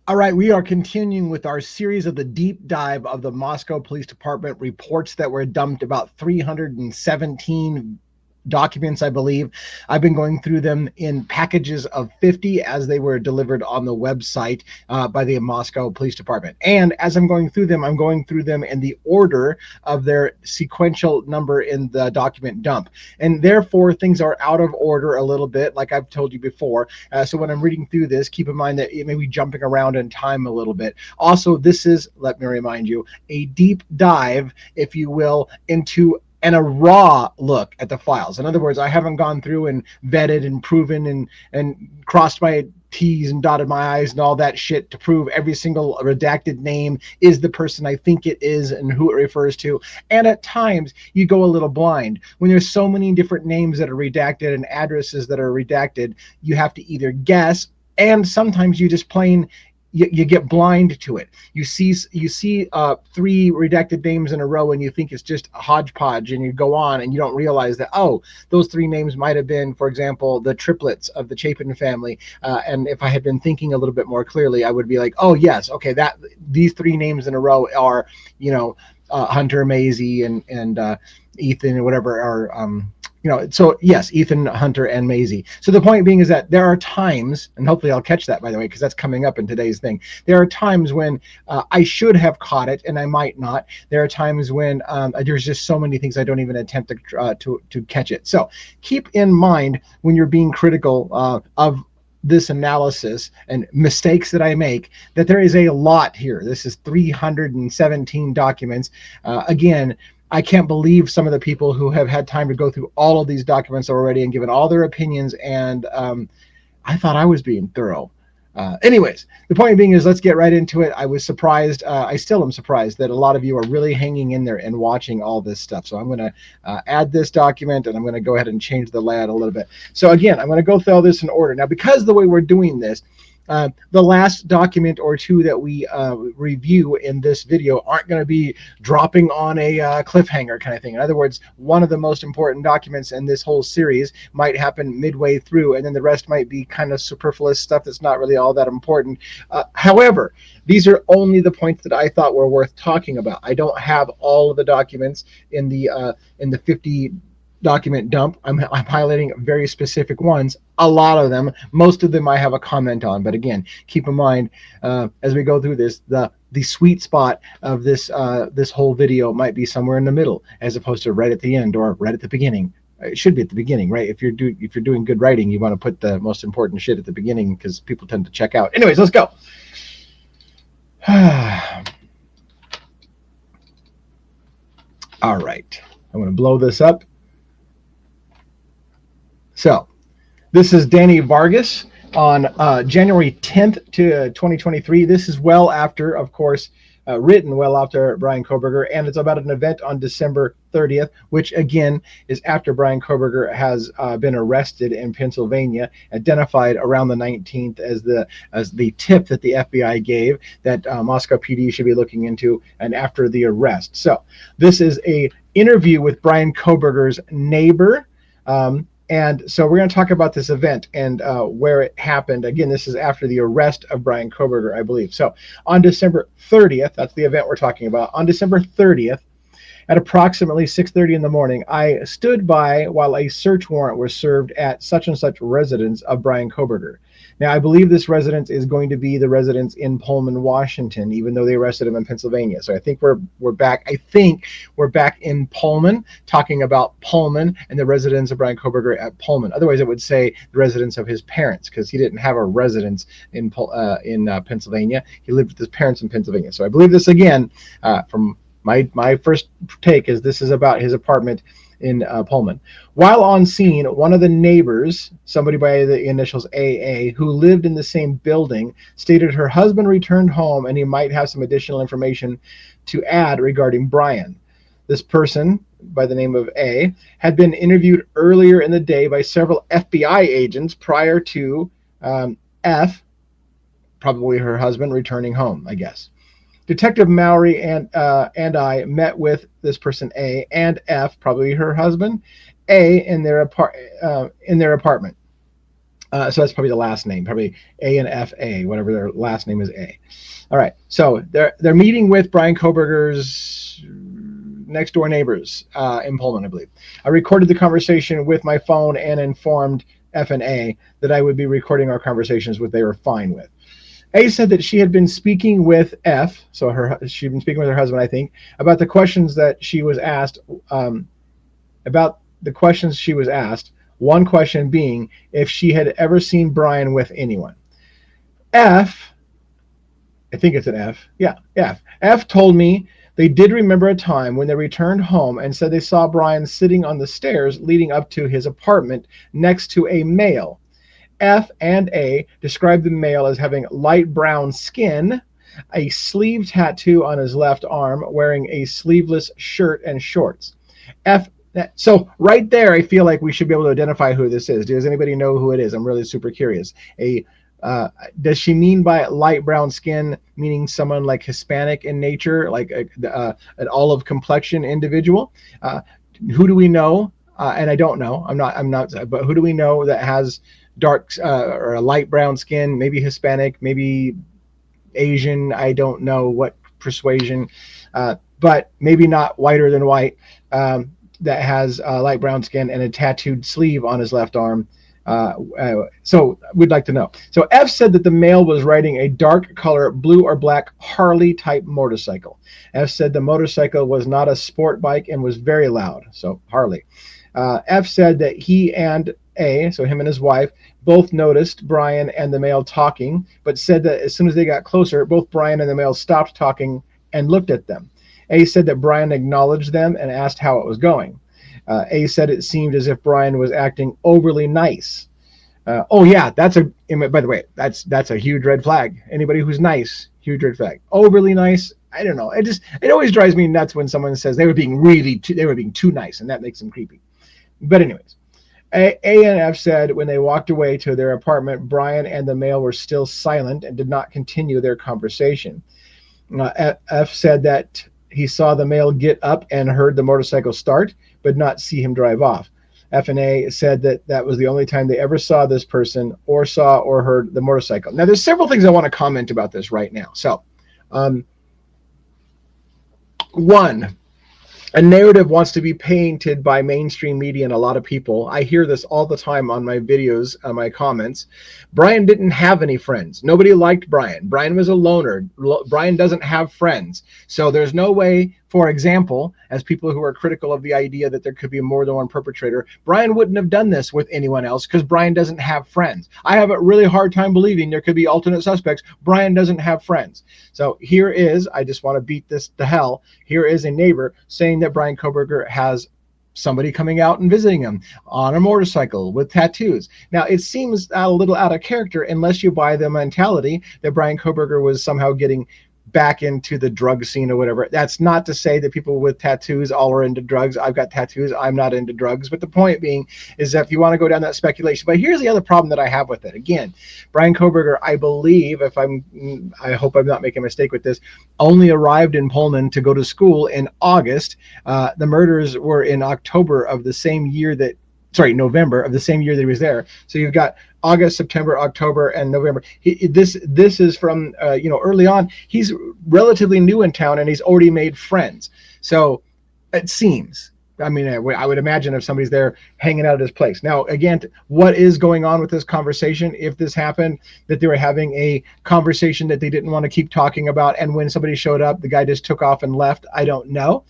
All right, we are continuing with our series of the deep dive of the Moscow Police Department reports that were dumped, about 317 documents, I believe. I've been going through them in packages of 50 as they were delivered on the website by the Moscow Police Department. And as I'm going through them, I'm going through them in the order of their sequential number in the document dump. And therefore, things are out of order a little bit, like I've told you before. So when I'm reading through this, keep in mind that it may be jumping around in time a little bit. Also, this is, let me remind you, a deep dive, if you will, into and a raw look at the files. In other words, I haven't gone through and vetted and proven and crossed my T's and dotted my I's and all that shit to prove every single redacted name is the person I think it is and who it refers to. And at times you go a little blind. When there's so many different names that are redacted and addresses that are redacted, you have to either guess, and sometimes you just plain you get blind to it. You see three redacted names in a row and you think it's just a hodgepodge, and you go on and you don't realize that, oh, those three names might have been, for example, the triplets of the Chapin family. And if I had been thinking a little bit more clearly, I would be like, oh yes, okay, that these three names in a row are, Hunter, Maisie, and Ethan, or whatever, are so yes, Ethan, Hunter, and Maisie. So the point being is that there are times, and hopefully I'll catch that, by the way, because that's coming up in today's thing. There are times when I should have caught it, and I might not. There are times when there's just so many things I don't even attempt to catch it. So keep in mind when you're being critical of this analysis and mistakes that I make, that there is a lot here. This is 317 documents. Again, I can't believe some of the people who have had time to go through all of these documents already and given all their opinions, and I thought I was being thorough. Anyways, the point being is, let's get right into it. I was surprised. I still am surprised that a lot of you are really hanging in there and watching all this stuff. So I'm going to add this document, and I'm going to go ahead and change the layout a little bit. So again, I'm going to go through all this in order. Now, because the way we're doing this, the last document or two that we review in this video aren't going to be dropping on a cliffhanger kind of thing. In other words, one of the most important documents in this whole series might happen midway through, and then the rest might be kind of superfluous stuff that's not really all that important. However, these are only the points that I thought were worth talking about. I don't have all of the documents in the 50 document dump. I'm highlighting very specific ones. A lot of them, most of them I have a comment on, but again, keep in mind as we go through this, the sweet spot of this whole video might be somewhere in the middle, as opposed to right at the end or right at the beginning. It should be at the beginning, right? If you're doing good writing, you want to put the most important shit at the beginning, because people tend to check out. Anyways, let's go. All right, I'm going to blow this up. So this is Danny Vargas on January 10th to 2023. This is well after, of course, written well after Bryan Kohberger, and it's about an event on December 30th, which again is after Bryan Kohberger has been arrested in Pennsylvania, identified around the 19th as the tip that the FBI gave that Moscow PD should be looking into, and after the arrest. So this is a interview with Bryan Kohberger's neighbor. And so we're going to talk about this event and where it happened. Again, this is after the arrest of Bryan Kohberger, I believe. So on December 30th, that's the event we're talking about. On December 30th, at approximately 6:30 in the morning, I stood by while a search warrant was served at such and such residence of Bryan Kohberger. Now, I believe this residence is going to be the residence in Pullman, Washington, even though they arrested him in Pennsylvania. So I think we're back. I think we're back in Pullman, talking about Pullman and the residence of Bryan Kohberger at Pullman. Otherwise, it would say the residence of his parents, because he didn't have a residence in Pennsylvania. He lived with his parents in Pennsylvania. So I believe this again from my first take is this is about his apartment in Pullman. While on scene, one of the neighbors, somebody by the initials AA, who lived in the same building, stated her husband returned home and he might have some additional information to add regarding Bryan. This person, by the name of A, had been interviewed earlier in the day by several FBI agents prior to F, probably her husband, returning home, I guess. Detective Mowry and I met with this person A and F, probably her husband, A, in their apartment. So that's probably the last name, probably A and F A, whatever their last name is A. All right. So they're meeting with Bryan Kohberger's next door neighbors in Pullman, I believe. I recorded the conversation with my phone and informed F and A that I would be recording our conversations, which they were fine with. A said that she had been speaking with F, so she'd been speaking with her husband, I think, about the questions that she was asked. One question being if she had ever seen Bryan with anyone. F, I think it's an F. Yeah, F. F told me they did remember a time when they returned home and said they saw Bryan sitting on the stairs leading up to his apartment next to a male. F and A described the male as having light brown skin, a sleeve tattoo on his left arm, wearing a sleeveless shirt and shorts. So right there, I feel like we should be able to identify who this is. Does anybody know who it is? I'm really super curious. Does she mean by light brown skin, meaning someone like Hispanic in nature, like an olive complexion individual? Who do we know? And I don't know. I'm not. But who do we know that has dark or a light brown skin? Maybe Hispanic, maybe Asian. I don't know what persuasion, but maybe not whiter than white. That has light brown skin and a tattooed sleeve on his left arm. So we'd like to know. So F said that the male was riding a dark color blue or black Harley type motorcycle. F said the motorcycle was not a sport bike and was very loud. So Harley. F said that he and A, so him and his wife, both noticed Bryan and the male talking, but said that as soon as they got closer, both Bryan and the male stopped talking and looked at them. A said that Bryan acknowledged them and asked how it was going. A said it seemed as if Bryan was acting overly nice. Oh yeah, by the way, that's a huge red flag. Anybody who's nice, huge red flag. Overly nice, I don't know. It always drives me nuts when someone says they were being too nice, and that makes them creepy. But anyways, A and F said when they walked away to their apartment, Bryan and the male were still silent and did not continue their conversation. F said that he saw the male get up and heard the motorcycle start, but not see him drive off. F and A said that was the only time they ever saw this person or saw or heard the motorcycle. Now, there's several things I want to comment about this right now. So, one, a narrative wants to be painted by mainstream media and a lot of people. I hear this all the time on my videos, my comments. Bryan didn't have any friends. Nobody liked Bryan. Bryan was a loner. Bryan doesn't have friends. So there's no way, for example, as people who are critical of the idea that there could be more than one perpetrator, Bryan wouldn't have done this with anyone else because Bryan doesn't have friends. I have a really hard time believing there could be alternate suspects. Bryan doesn't have friends. So here is, I just want to beat this to hell. Here is a neighbor saying that Bryan Kohberger has somebody coming out and visiting him on a motorcycle with tattoos. Now, it seems a little out of character unless you buy the mentality that Bryan Kohberger was somehow getting back into the drug scene or whatever. That's not to say that people with tattoos all are into drugs. I've got tattoos. I'm not into drugs. But the point being is that if you want to go down that speculation, but here's the other problem that I have with it. Again, Bryan Kohberger, I believe, I hope I'm not making a mistake with this, only arrived in Pullman to go to school in August. The murders were in November of the same year that he was there. So you've got August, September, October, and November. This is from early on. He's relatively new in town, and he's already made friends. So it seems. I mean, I would imagine if somebody's there hanging out at his place. Now, again, what is going on with this conversation? If this happened, that they were having a conversation that they didn't want to keep talking about, and when somebody showed up, the guy just took off and left. I don't know.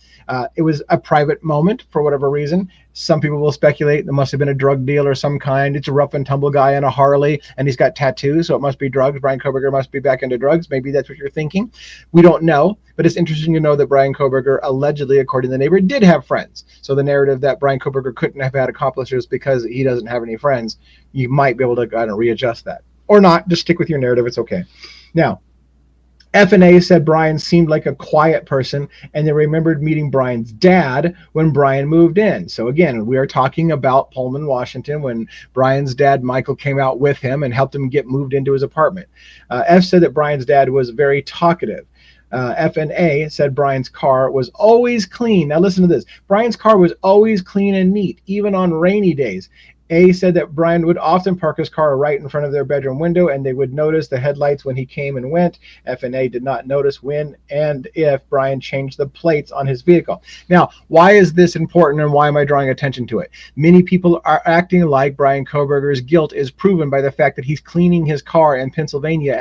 It was a private moment for whatever reason. Some people will speculate there must have been a drug deal or some kind. It's a rough and tumble guy on a Harley, and he's got tattoos, so it must be drugs. Bryan Kohberger must be back into drugs. Maybe that's what you're thinking. We don't know, but it's interesting to know that Bryan Kohberger allegedly, according to the neighbor, did have friends. So the narrative that Bryan Kohberger couldn't have had accomplices because he doesn't have any friends, you might be able to readjust that. Or not, just stick with your narrative. It's okay. Now, F&A said Bryan seemed like a quiet person, and they remembered meeting Bryan's dad when Bryan moved in. So again, we are talking about Pullman, Washington, when Bryan's dad, Michael, came out with him and helped him get moved into his apartment. F said that Bryan's dad was very talkative. F&A said Bryan's car was always clean. Now listen to this. Bryan's car was always clean and neat, even on rainy days. A said that Bryan would often park his car right in front of their bedroom window and they would notice the headlights when he came and went. F and A did not notice when and if Bryan changed the plates on his vehicle. Now, why is this important and why am I drawing attention to it? Many people are acting like Bryan Kohberger's guilt is proven by the fact that he's cleaning his car in Pennsylvania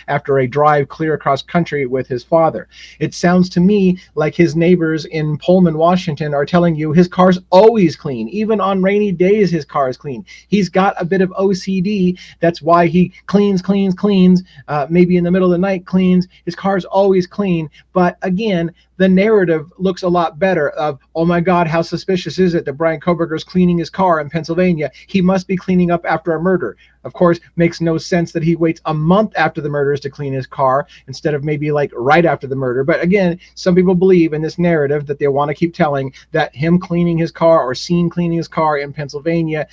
after a drive clear across country with his father. It sounds to me like his neighbors in Pullman, Washington are telling you his car's always clean. Even on rainy days, his car is clean. He's got a bit of OCD. That's why he cleans. Maybe in the middle of the night cleans. His car's always clean. But again, the narrative looks a lot better of, oh my God, how suspicious is it that Bryan Kohberger is cleaning his car in Pennsylvania? He must be cleaning up after a murder. Of course, makes no sense that he waits a month after the murders to clean his car instead of maybe like right after the murder. But again, some people believe in this narrative that they want to keep telling that him cleaning his car or seen cleaning his car in Pennsylvania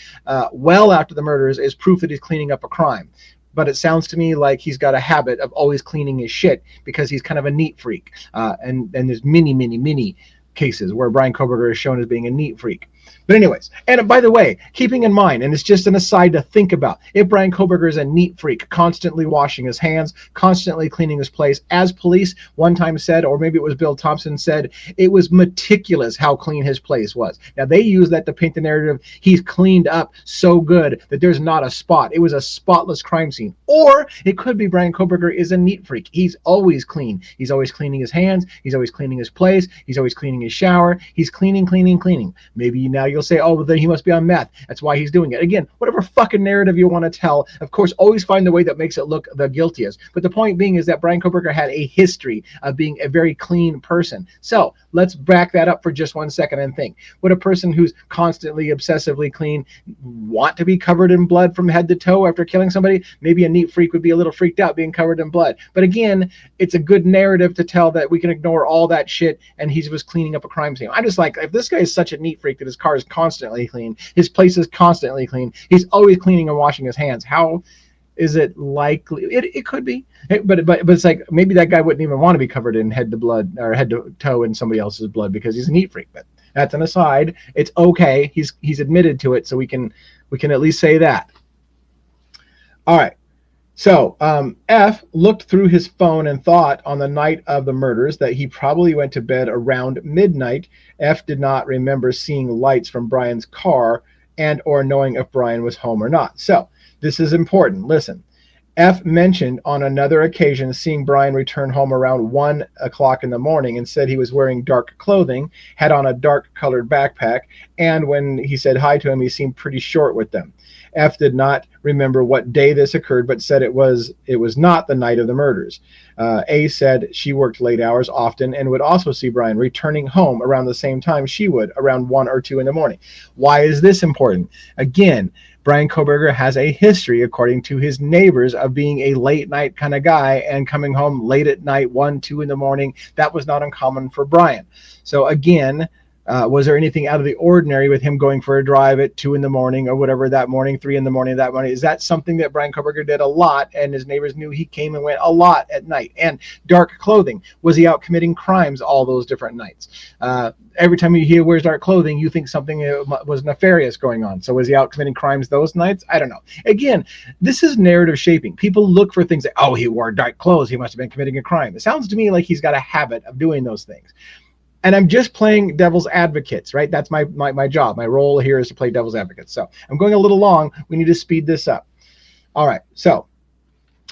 well after the murders is proof that he's cleaning up a crime. But it sounds to me like he's got a habit of always cleaning his shit because he's kind of a neat freak. And there's many cases where Bryan Kohberger is shown as being a neat freak. But anyways, and by the way, keeping in mind, and it's just an aside to think about, if Bryan Kohberger is a neat freak, constantly washing his hands, constantly cleaning his place, as police one time said, or maybe it was Bill Thompson said, it was meticulous how clean his place was. Now they use that to paint the narrative he's cleaned up so good that there's not a spot. It was a spotless crime scene. Or it could be Bryan Kohberger is a neat freak. He's always clean. He's always cleaning his hands. He's always cleaning his place. He's always cleaning his shower. He's cleaning. Maybe now you'll say, oh, well, then he must be on meth. That's why he's doing it. Again, whatever fucking narrative you want to tell, of course, always find the way that makes it look the guiltiest. But the point being is that Bryan Kohberger had a history of being a very clean person. So let's back that up for just 1 second and think. Would a person who's constantly obsessively clean want to be covered in blood from head to toe after killing somebody? Maybe a neat freak would be a little freaked out being covered in blood. But again, it's a good narrative to tell that we can ignore all that shit and he was cleaning up a crime scene. I'm just like, if this guy is such a neat freak that his car is constantly clean, his place is constantly clean, he's always cleaning and washing his hands, how is it likely? It could be, but it's like maybe that guy wouldn't even want to be covered in head to blood or head to toe in somebody else's blood because he's a neat freak. But that's an aside. It's okay. He's admitted to it, so we can at least say that. All right. So F looked through his phone and thought on the night of the murders that he probably went to bed around midnight. F did not remember seeing lights from Bryan's car and or knowing if Bryan was home or not. So this is important. Listen, F mentioned on another occasion seeing Bryan return home around 1 o'clock in the morning and said he was wearing dark clothing, had on a dark colored backpack, and when he said hi to him, he seemed pretty short with them. F did not remember what day this occurred, but said it was not the night of the murders. A said she worked late hours often and would also see Bryan returning home around the same time she would, around 1 or 2 in the morning. Why is this important? Again, Bryan Kohberger has a history, according to his neighbors, of being a late night kind of guy and coming home late at night, 1, 2 in the morning. That was not uncommon for Bryan. So again, was there anything out of the ordinary with him going for a drive at 2 in the morning or whatever that morning, 3 in the morning that morning? Is that something that Bryan Kohberger did a lot and his neighbors knew he came and went a lot at night? And dark clothing. Was he out committing crimes all those different nights? Every time you hear wears dark clothing, you think something was nefarious going on. So was he out committing crimes those nights? I don't know. Again, this is narrative shaping. People look for things like, oh, he wore dark clothes, he must have been committing a crime. It sounds to me like he's got a habit of doing those things. And I'm just playing devil's advocates, right? That's my job. My role here is to play devil's advocates. So I'm going a little long. We need to speed this up. All right. So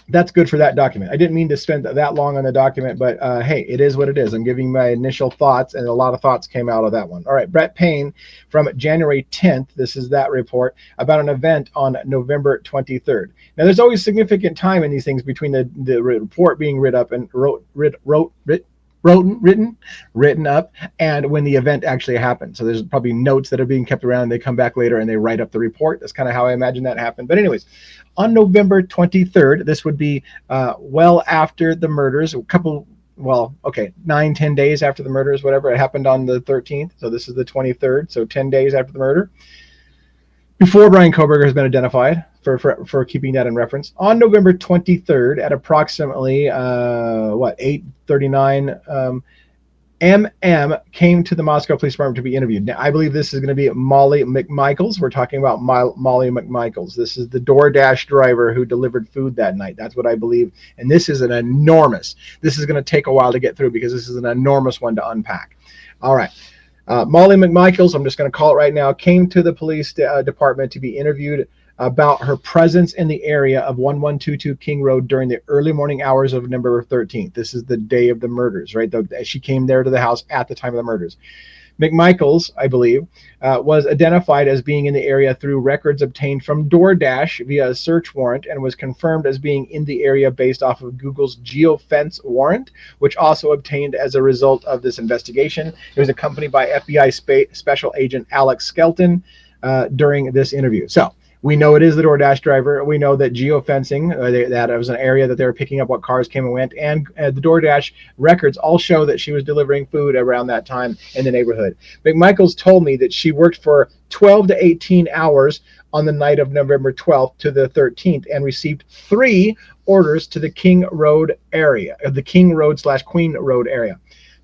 that's good for that document. I didn't mean to spend that long on the document, but hey, it is what it is. I'm giving my initial thoughts, and a lot of thoughts came out of that one. All right. Brett Payne from January 10th. This is that report about an event on November 23rd. Now, there's always significant time in these things between the report being written up and written up and when the event actually happened. So there's probably notes that are being kept around. They come back later and they write up the report. That's kind of how I imagine that happened. But anyways, on November 23rd, this would be well after the murders, 9-10 days after the murders, whatever. It happened on the 13th. So this is the 23rd. So 10 days after the murder, before Bryan Kohberger has been identified, for keeping that in reference. On November 23rd at approximately 8:39 MM came to the Moscow Police Department to be interviewed. Now, I believe this is going to be Molly McMichaels. We're talking about Molly McMichaels. This is the DoorDash driver who delivered food that night. That's what I believe. And this is this is going to take a while to get through because this is an enormous one to unpack. All right. Molly McMichaels, I'm just going to call it right now, came to the police department to be interviewed about her presence in the area of 1122 King Road during the early morning hours of November 13th. This is the day of the murders, right? She came there to the house at the time of the murders. McMichaels, I believe, was identified as being in the area through records obtained from DoorDash via a search warrant and was confirmed as being in the area based off of Google's geofence warrant, which also obtained as a result of this investigation. It was accompanied by FBI Special Agent Alex Skelton during this interview. So we know it is the DoorDash driver. We know that geofencing, that it was an area that they were picking up what cars came and went. And the DoorDash records all show that she was delivering food around that time in the neighborhood. McMichaels told me that she worked for 12 to 18 hours on the night of November 12th to the 13th and received 3 orders to the King Road area, the King Road / Queen Road area.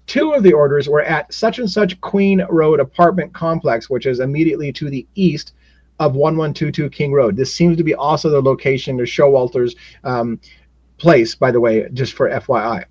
2 of the orders were at such and such Queen Road apartment complex, which is immediately to the east of 1122 King Road. This seems to be also the location of Showalter's place, by the way, just for FYI,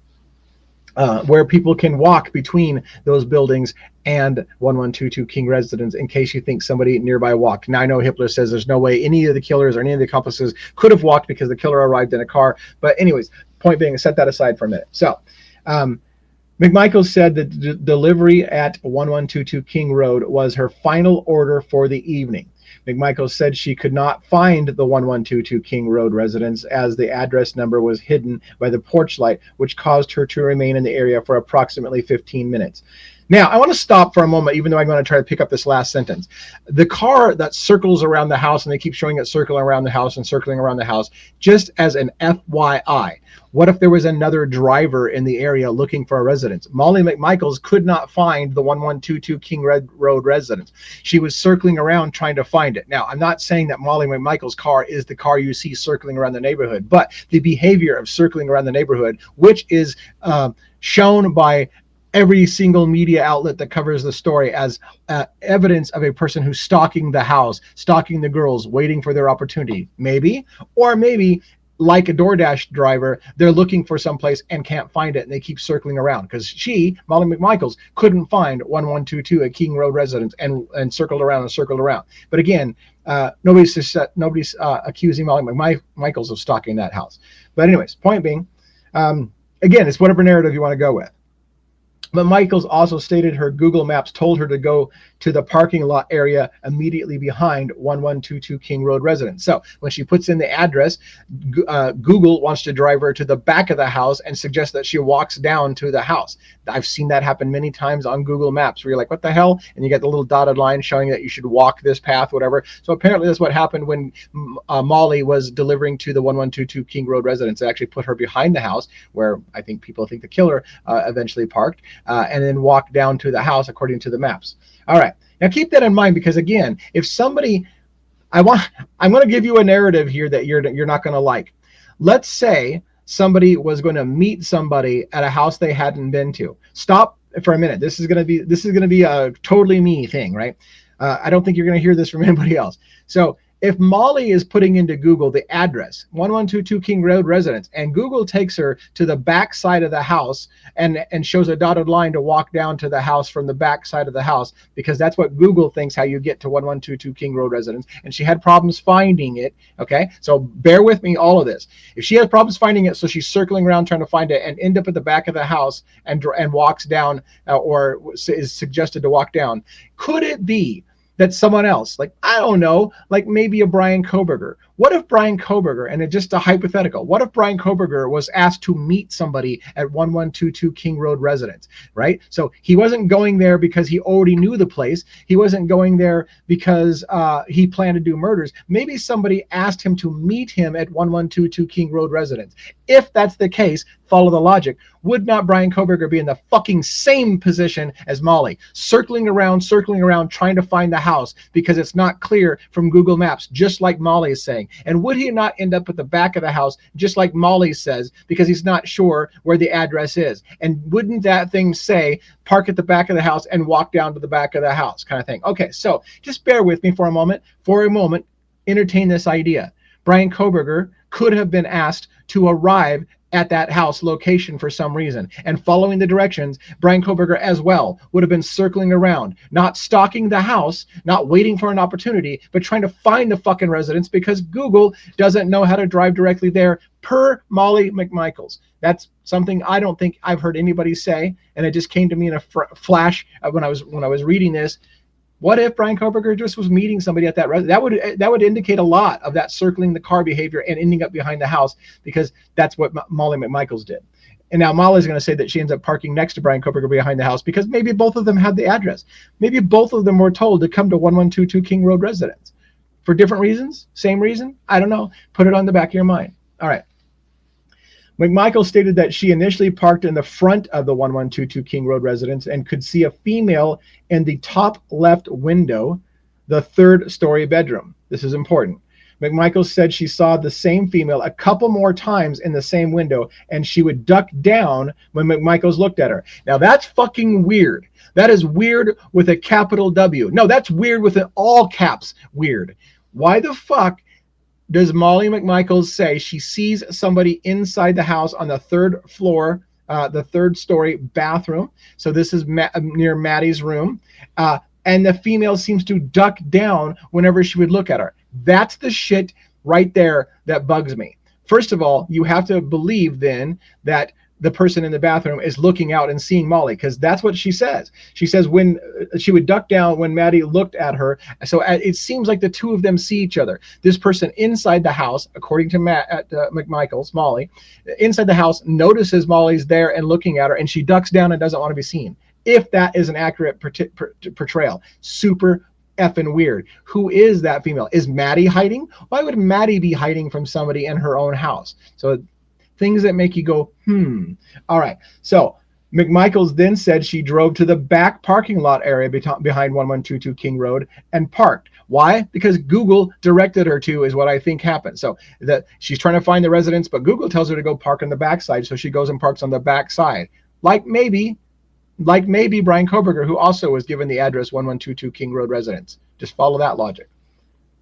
where people can walk between those buildings and 1122 King residence in case you think somebody nearby walked. Now, I know Hitler says there's no way any of the killers or any of the accomplices could have walked because the killer arrived in a car. But anyways, point being, set that aside for a minute. So, McMichaels said that the delivery at 1122 King Road was her final order for the evening. McMichaels said she could not find the 1122 King Road residence as the address number was hidden by the porch light, which caused her to remain in the area for approximately 15 minutes. Now, I want to stop for a moment, even though I'm going to try to pick up this last sentence. The car that circles around the house, and they keep showing it circling around the house and circling around the house, just as an FYI, what if there was another driver in the area looking for a residence? Molly McMichaels could not find the 1122 King Road residence. She was circling around trying to find it. Now, I'm not saying that Molly McMichaels' car is the car you see circling around the neighborhood, but the behavior of circling around the neighborhood, which is shown by every single media outlet that covers the story as evidence of a person who's stalking the house, stalking the girls, waiting for their opportunity, maybe, or maybe like a DoorDash driver, they're looking for someplace and can't find it, and they keep circling around because Molly McMichaels, couldn't find 1122 at King Road residence and circled around and circled around. But again, nobody's accusing Molly McMichaels of stalking that house. But anyways, point being, again, it's whatever narrative you want to go with. But Michaels also stated her Google Maps told her to go to the parking lot area immediately behind 1122 King Road residence. So when she puts in the address, Google wants to drive her to the back of the house and suggests that she walks down to the house. I've seen that happen many times on Google Maps where you're like, what the hell? And you get the little dotted line showing that you should walk this path, whatever. So apparently that's what happened when Molly was delivering to the 1122 King Road residence. They actually put her behind the house where I think people think the killer eventually parked. And then walk down to the house according to the maps. All right. Now keep that in mind because again, if somebody, I'm going to give you a narrative here that you're not going to like. Let's say somebody was going to meet somebody at a house they hadn't been to. Stop for a minute. This is going to be a totally me thing, right? I don't think you're going to hear this from anybody else. So if Molly is putting into Google the address, 1122 King Road residence, and Google takes her to the back side of the house and shows a dotted line to walk down to the house from the back side of the house, because that's what Google thinks how you get to 1122 King Road residence, and she had problems finding it, okay? So bear with me, all of this. If she has problems finding it, so she's circling around trying to find it and end up at the back of the house and walks down or is suggested to walk down, could it be that someone else, like, I don't know, like maybe a Bryan Kohberger? What if Bryan Kohberger, and it's just a hypothetical, what if Bryan Kohberger was asked to meet somebody at 1122 King Road residence, right? So he wasn't going there because he already knew the place. He wasn't going there because he planned to do murders. Maybe somebody asked him to meet him at 1122 King Road residence. If that's the case, follow the logic. Would not Bryan Kohberger be in the fucking same position as Molly, circling around, trying to find the house because it's not clear from Google Maps, just like Molly is saying? parking? And would he not end up at the back of the house, just like Molly says, because he's not sure where the address is? And wouldn't that thing say, park at the back of the house and walk down to the back of the house kind of thing? Okay, so just bear with me for a moment. Entertain this idea. Bryan Kohberger could have been asked to arrive at that house location for some reason, and following the directions, Bryan Kohberger as well would have been circling around, not stalking the house, not waiting for an opportunity, but trying to find the fucking residence, because Google doesn't know how to drive directly there, per Molly McMichaels. That's something I don't think I've heard anybody say, and it just came to me in a flash when I was reading this. What if Bryan Kohberger just was meeting somebody at that residence? That would indicate a lot of that circling the car behavior and ending up behind the house, because that's what Molly McMichaels did. And now Molly's going to say that she ends up parking next to Bryan Kohberger behind the house because maybe both of them had the address. Maybe both of them were told to come to 1122 King Road residence for different reasons. Same reason? I don't know. Put it on the back of your mind. All right. McMichael stated that she initially parked in the front of the 1122 King Road residence and could see a female in the top left window, the third-story bedroom. This is important. McMichael said she saw the same female a couple more times in the same window, and she would duck down when McMichaels looked at her. Now, that's fucking weird. That is weird with a capital W. No, that's weird with an all caps weird. Why the fuck does Molly McMichaels say she sees somebody inside the house on the third floor, the third-story bathroom? So this is near Maddie's room. And the female seems to duck down whenever she would look at her. That's the shit right there that bugs me. First of all, you have to believe then that the person in the bathroom is looking out and seeing Molly, because that's what she says. She says when she would duck down when Maddie looked at her. So it seems like the two of them see each other. This person inside the house, according to McMichaels, Molly, inside the house notices Molly's there and looking at her, and she ducks down and doesn't want to be seen. If that is an accurate portrayal, super effing weird. Who is that female? Is Maddie hiding? Why would Maddie be hiding from somebody in her own house? So things that make you go, All right. So McMichaels then said she drove to the back parking lot area behind 1122 King Road and parked. Why? Because Google directed her to, is what I think happened. So that she's trying to find the residence, but Google tells her to go park on the backside. So she goes and parks on the backside. Like maybe Bryan Kohberger, who also was given the address 1122 King Road residence. Just follow that logic.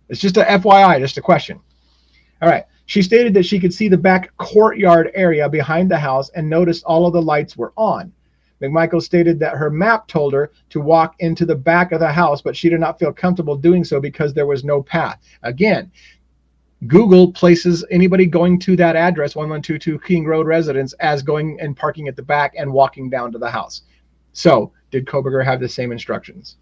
It's just a FYI, just a question. All right. She stated that she could see the back courtyard area behind the house and noticed all of the lights were on. McMichael stated that her map told her to walk into the back of the house, but she did not feel comfortable doing so because there was no path. Again, Google places anybody going to that address, 1122 King Road residence, as going and parking at the back and walking down to the house. So did Kohberger have the same instructions?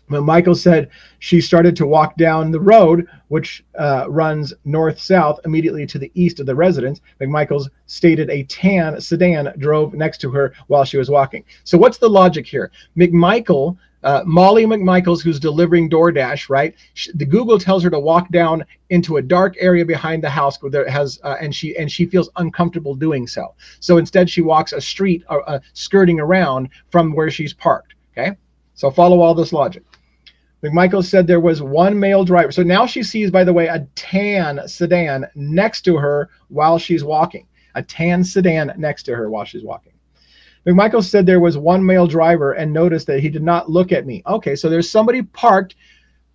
McMichael said she started to walk down the road, which runs north-south immediately to the east of the residence. McMichael stated a tan sedan drove next to her while she was walking. So what's the logic here? Molly McMichaels, who's delivering DoorDash, right? The Google tells her to walk down into a dark area behind the house where there has, and she feels uncomfortable doing so. So instead, she walks a street, skirting around from where she's parked. Okay, so follow all this logic. McMichael said there was one male driver. So now she sees, by the way, a tan sedan next to her while she's walking. A tan sedan next to her while she's walking. McMichael said there was one male driver and noticed that he did not look at me. Okay, so there's somebody parked.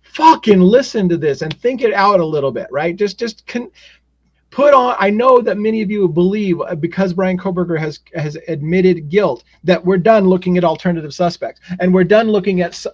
Fucking listen to this and think it out a little bit, right? Put on. I know that many of you believe, because Bryan Kohberger has admitted guilt, that we're done looking at alternative suspects and we're done looking at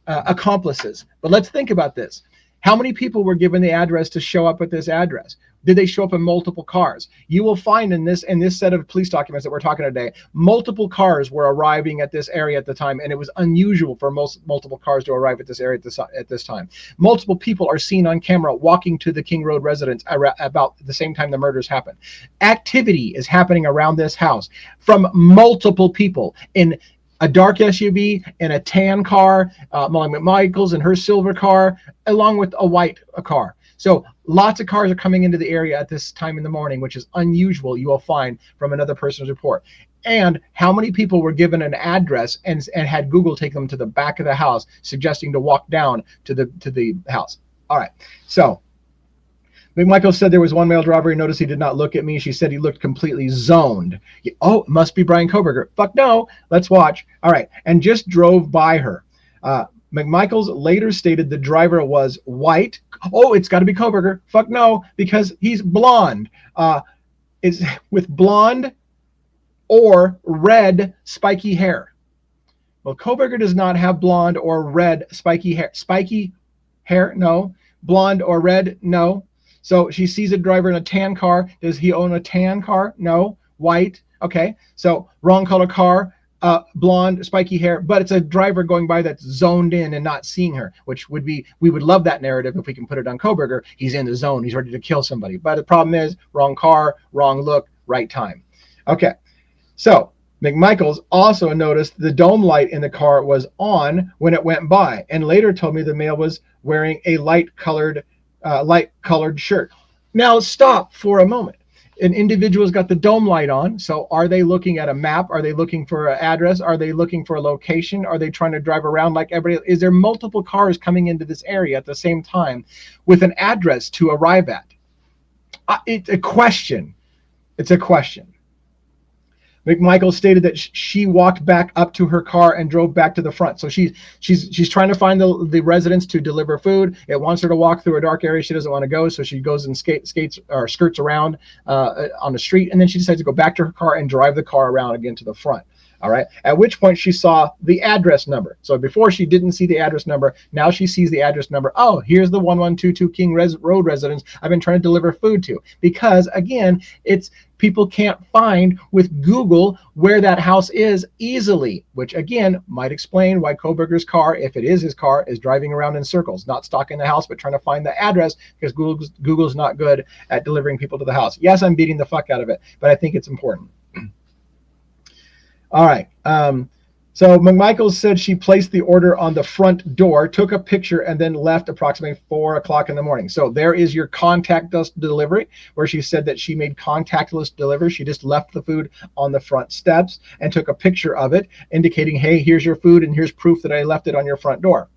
accomplices. But let's think about this. How many people were given the address to show up at this address? Did they show up in multiple cars? You will find in this set of police documents that we're talking today, multiple cars were arriving at this area at the time, and it was unusual for multiple cars to arrive at this area at this time. Multiple people are seen on camera walking to the King Road residence about the same time the murders happened. Activity is happening around this house from multiple people in a dark SUV, in a tan car, Molly McMichaels in her silver car, along with a white car. So lots of cars are coming into the area at this time in the morning, which is unusual, you will find from another person's report. And how many people were given an address and had Google take them to the back of the house, suggesting to walk down to the house? All right. So McMichael said there was one male driver. He noticed he did not look at me. She said he looked completely zoned. Oh, it must be Bryan Kohberger. Fuck no. Let's watch. All right. And just drove by her. McMichaels later stated the driver was white. Oh, it's got to be Kohberger. Fuck no, because he's blonde. Is with blonde or red spiky hair. Well, Kohberger does not have blonde or red spiky hair. Spiky hair? No. Blonde or red? No. So she sees a driver in a tan car. Does he own a tan car? No. White. Okay. So wrong color car, blonde, spiky hair, but it's a driver going by that's zoned in and not seeing her, which would be, we would love that narrative if we can put it on Kohberger. He's in the zone. He's ready to kill somebody. But the problem is wrong car, wrong look, right time. Okay. So McMichaels also noticed the dome light in the car was on when it went by, and later told me the male was wearing a light-colored shirt. Now stop for a moment. An individual's got the dome light on, so are they looking at a map? Are they looking for an address? Are they looking for a location? Are they trying to drive around like everybody? Is there multiple cars coming into this area at the same time with an address to arrive at? It's a question. It's a question. McMichael stated that she walked back up to her car and drove back to the front. So she's trying to find the residents to deliver food. It wants her to walk through a dark area she doesn't want to go, so she goes and skates or skirts around on the street, and then she decides to go back to her car and drive the car around again to the front. All right. At which point she saw the address number. So before she didn't see the address number. Now she sees the address number. Oh, here's the 1122 King Road residence I've been trying to deliver food to. Because again, it's people can't find with Google where that house is easily, which again might explain why Kohberger's car, if it is his car, is driving around in circles, not stalking the house, but trying to find the address, because Google's not good at delivering people to the house. Yes, I'm beating the fuck out of it, but I think it's important. All right. So McMichaels said she placed the order on the front door, took a picture, and then left approximately 4 o'clock in the morning. So there is your contactless delivery, where she said that she made contactless delivery. She just left the food on the front steps and took a picture of it, indicating, hey, here's your food, and here's proof that I left it on your front door.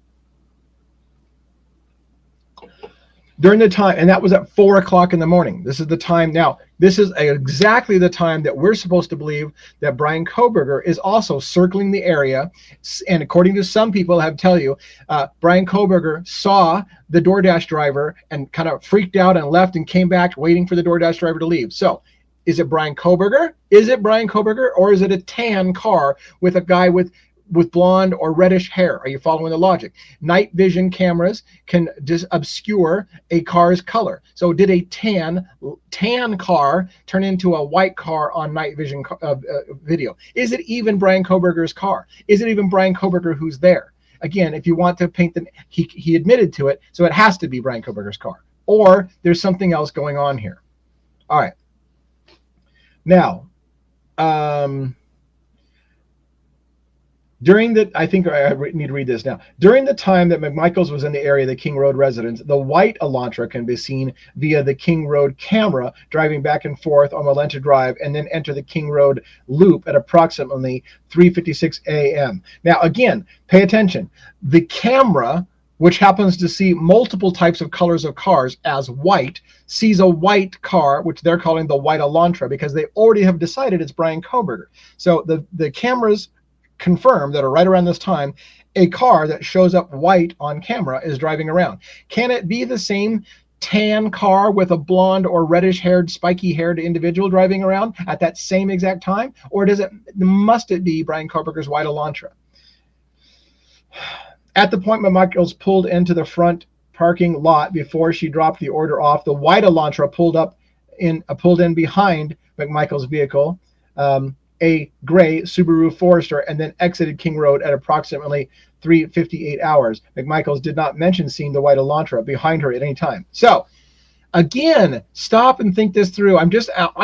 During the time, and that was at 4 o'clock in the morning. This is the time. Now, this is exactly the time that we're supposed to believe that Bryan Kohberger is also circling the area. And according to some people, I have to tell you, Bryan Kohberger saw the DoorDash driver and kind of freaked out and left and came back waiting for the DoorDash driver to leave. So is it Bryan Kohberger? Is it Bryan Kohberger? Or is it a tan car with a guy with blonde or reddish hair? Are you following the logic? Night vision cameras can just obscure a car's color. So did a tan car turn into a white car on night vision video? Is it even Bryan Kohberger's car? Is it even Bryan Kohberger who's there? Again, if you want to paint he admitted to it, so it has to be Bryan Kohberger's car. Or there's something else going on here. All right. Now, I think I need to read this now. During the time that McMichaels was in the area of the King Road residence, the white Elantra can be seen via the King Road camera driving back and forth on Malenta Drive and then enter the King Road loop at approximately 3:56 a.m. Now, again, pay attention. The camera, which happens to see multiple types of colors of cars as white, sees a white car, which they're calling the white Elantra, because they already have decided it's Bryan Kohberger. So the cameras confirm that are right around this time, a car that shows up white on camera is driving around. Can it be the same tan car with a blonde or reddish haired, spiky haired individual driving around at that same exact time? Or must it be Bryan Kohberger's white Elantra? At the point McMichaels pulled into the front parking lot before she dropped the order off, the white Elantra pulled in behind McMichaels' vehicle, a gray Subaru Forester, and then exited King Road at approximately 3:58 hours. McMichaels did not mention seeing the white Elantra behind her at any time. So again, stop and think this through. I'm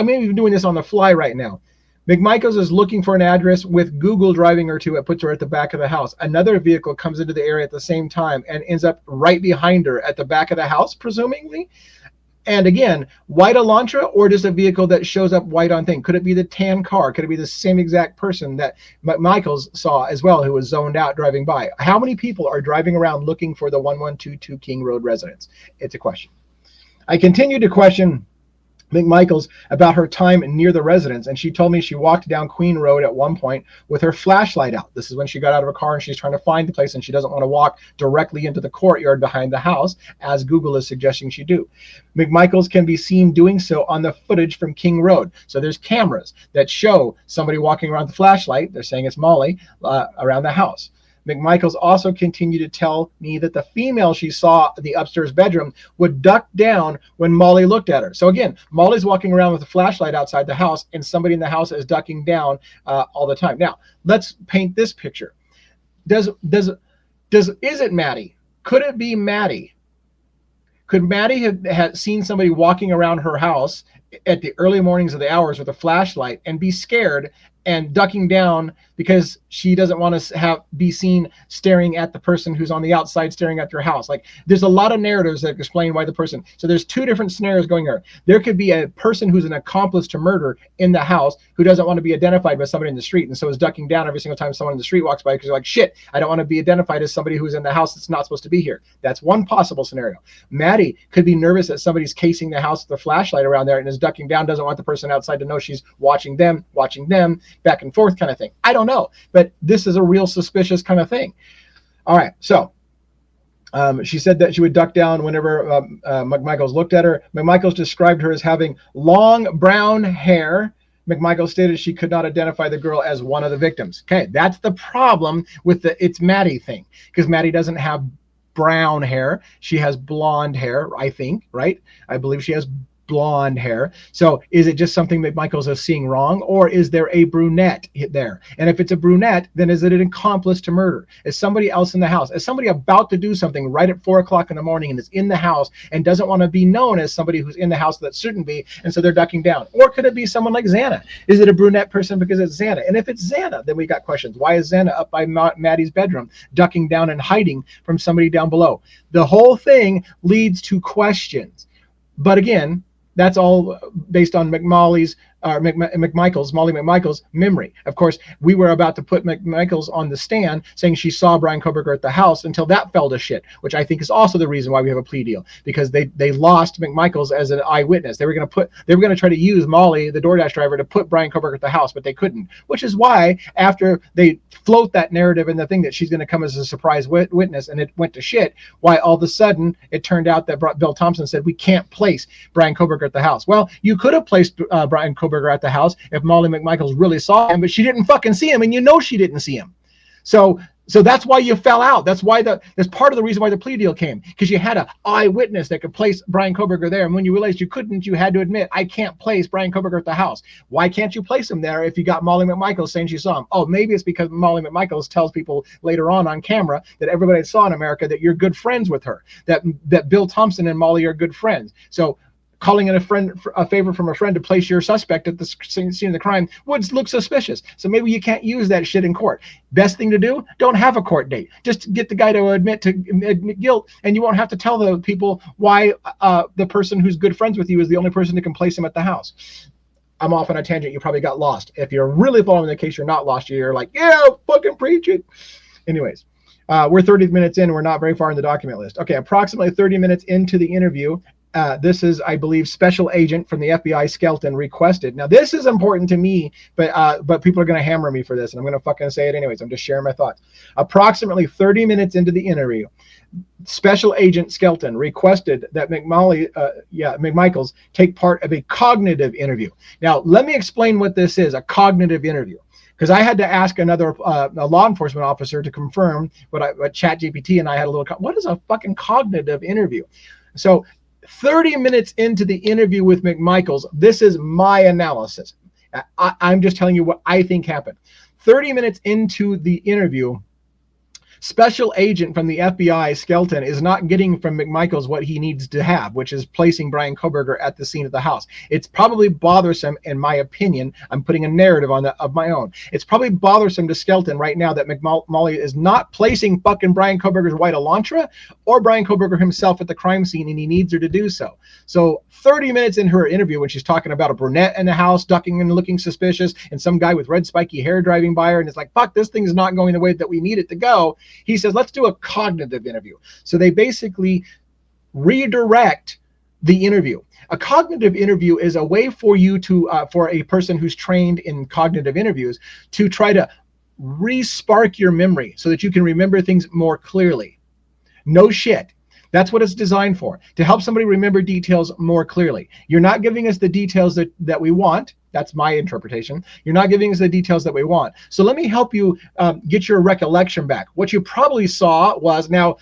even doing this on the fly right now. McMichaels is looking for an address with Google driving her to it, puts her at the back of the house. Another vehicle comes into the area at the same time and ends up right behind her at the back of the house, presumably. And again, white Elantra or just a vehicle that shows up white on thing? Could it be the tan car? Could it be the same exact person that McMichaels saw as well, who was zoned out driving by? How many people are driving around looking for the 1122 King Road residence? It's a question. I continue to question McMichaels about her time near the residence, and she told me she walked down Queen Road at one point with her flashlight out. This is when she got out of her car and she's trying to find the place, and she doesn't want to walk directly into the courtyard behind the house, as Google is suggesting she do. McMichaels can be seen doing so on the footage from King Road. So there's cameras that show somebody walking around with the flashlight, they're saying it's Molly, around the house. McMichaels also continued to tell me that the female she saw in the upstairs bedroom would duck down when Molly looked at her. So again, Molly's walking around with a flashlight outside the house, and somebody in the house is ducking down all the time. Now, let's paint this picture. Is it Maddie? Could it be Maddie? Could Maddie have seen somebody walking around her house at the early mornings of the hours with a flashlight and be scared and ducking down because she doesn't want to be seen staring at the person who's on the outside staring at your house? Like, there's a lot of narratives that explain why the person. So there's two different scenarios going here. There could be a person who's an accomplice to murder in the house who doesn't want to be identified by somebody in the street, and so is ducking down every single time someone in the street walks by because they're like, shit, I don't want to be identified as somebody who's in the house that's not supposed to be here. That's one possible scenario. Maddie could be nervous that somebody's casing the house with a flashlight around there and is ducking down, doesn't want the person outside to know she's watching them, back and forth kind of thing. I don't know, but this is a real suspicious kind of thing. All right, so she said that she would duck down whenever McMichaels looked at her. McMichaels described her as having long brown hair. McMichaels stated she could not identify the girl as one of the victims. Okay, that's the problem with the it's Maddie thing, because Maddie doesn't have brown hair. She has blonde hair, I think, right? I believe she has blonde hair. So is it just something that McMichaels is seeing wrong, or is there a brunette there? And if it's a brunette, then is it an accomplice to murder? Is somebody else in the house? Is somebody about to do something right at 4 o'clock in the morning and is in the house and doesn't want to be known as somebody who's in the house that shouldn't be, and so they're ducking down? Or could it be someone like Xana? Is it a brunette person because it's Xana? And if it's Xana, then we got questions. Why is Xana up by Maddie's bedroom, ducking down and hiding from somebody down below? The whole thing leads to questions. But again, that's all based on Molly McMichaels' memory. Of course, we were about to put McMichaels on the stand saying she saw Bryan Kohberger at the house until that fell to shit, which I think is also the reason why we have a plea deal, because they lost McMichaels as an eyewitness. They were going to try to use Molly, the DoorDash driver, to put Bryan Kohberger at the house, but they couldn't, which is why after they float that narrative in the thing that she's going to come as a surprise witness and it went to shit, why all of a sudden it turned out that Bill Thompson said we can't place Bryan Kohberger at the house. Well, you could have placed Bryan Kohberger at the house if Molly McMichaels really saw him, but she didn't fucking see him, and you know she didn't see him. So that's why you fell out. That's part of the reason why the plea deal came, because you had an eyewitness that could place Bryan Kohberger there, and when you realized you couldn't, you had to admit, I can't place Bryan Kohberger at the house. Why can't you place him there if you got Molly McMichaels saying she saw him? Oh, maybe it's because Molly McMichaels tells people later on camera that everybody saw in America that you're good friends with her, that Bill Thompson and Molly are good friends. So calling in a favor from a friend to place your suspect at the scene of the crime would look suspicious. So maybe you can't use that shit in court. Best thing to do, don't have a court date. Just get the guy to admit guilt, and you won't have to tell the people why the person who's good friends with you is the only person that can place him at the house. I'm off on a tangent. You probably got lost. If you're really following the case, you're not lost. You're like, yeah, fucking preach it. Anyways, we're 30 minutes in. We're not very far in the document list. Okay, approximately 30 minutes into the interview, this is, I believe, Special Agent from the FBI, Skelton, requested. Now, this is important to me, but people are going to hammer me for this, and I'm going to fucking say it anyways. I'm just sharing my thoughts. Approximately 30 minutes into the interview, Special Agent Skelton requested that McMichaels take part of a cognitive interview. Now, let me explain what this is, a cognitive interview, because I had to ask a law enforcement officer to confirm what ChatGPT and I had a little. What is a fucking cognitive interview? So 30 minutes into the interview with McMichaels, this is my analysis. I'm just telling you what I think happened. 30 minutes into the interview, Special agent from the FBI, Skelton, is not getting from McMichaels what he needs to have, which is placing Bryan Kohberger at the scene of the house. It's probably bothersome, in my opinion. I'm putting a narrative on that of my own. It's probably bothersome to Skelton right now that McMully is not placing fucking Bryan Kohberger's white Elantra or Bryan Kohberger himself at the crime scene, and he needs her to do so. So 30 minutes in her interview, when she's talking about a brunette in the house ducking and looking suspicious, and some guy with red spiky hair driving by her, and it's like, fuck, this thing is not going the way that we need it to go. He says, let's do a cognitive interview. So they basically redirect the interview. A cognitive interview is a way for you to, for a person who's trained in cognitive interviews, to try to re-spark your memory so that you can remember things more clearly. No shit. That's what it's designed for, to help somebody remember details more clearly. You're not giving us the details that we want. That's my interpretation. You're not giving us the details that we want. So let me help you get your recollection back. What you probably saw was, now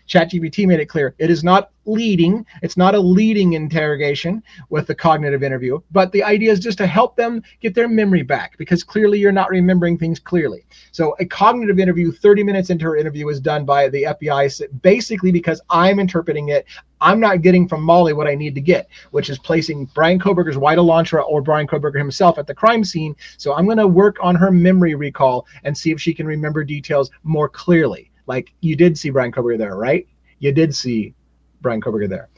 ChatGPT made it clear, it is not leading. It's not a leading interrogation with the cognitive interview, but the idea is just to help them get their memory back, because clearly you're not remembering things clearly. So a cognitive interview, 30 minutes into her interview, is done by the FBI, basically because I'm interpreting it. I'm not getting from Molly what I need to get, which is placing Bryan Kohberger's white Elantra or Bryan Kohberger himself at the crime scene. So I'm going to work on her memory recall and see if she can remember details more clearly. Like, you did see Bryan Kohberger there, right? You did see Bryan Kohberger there.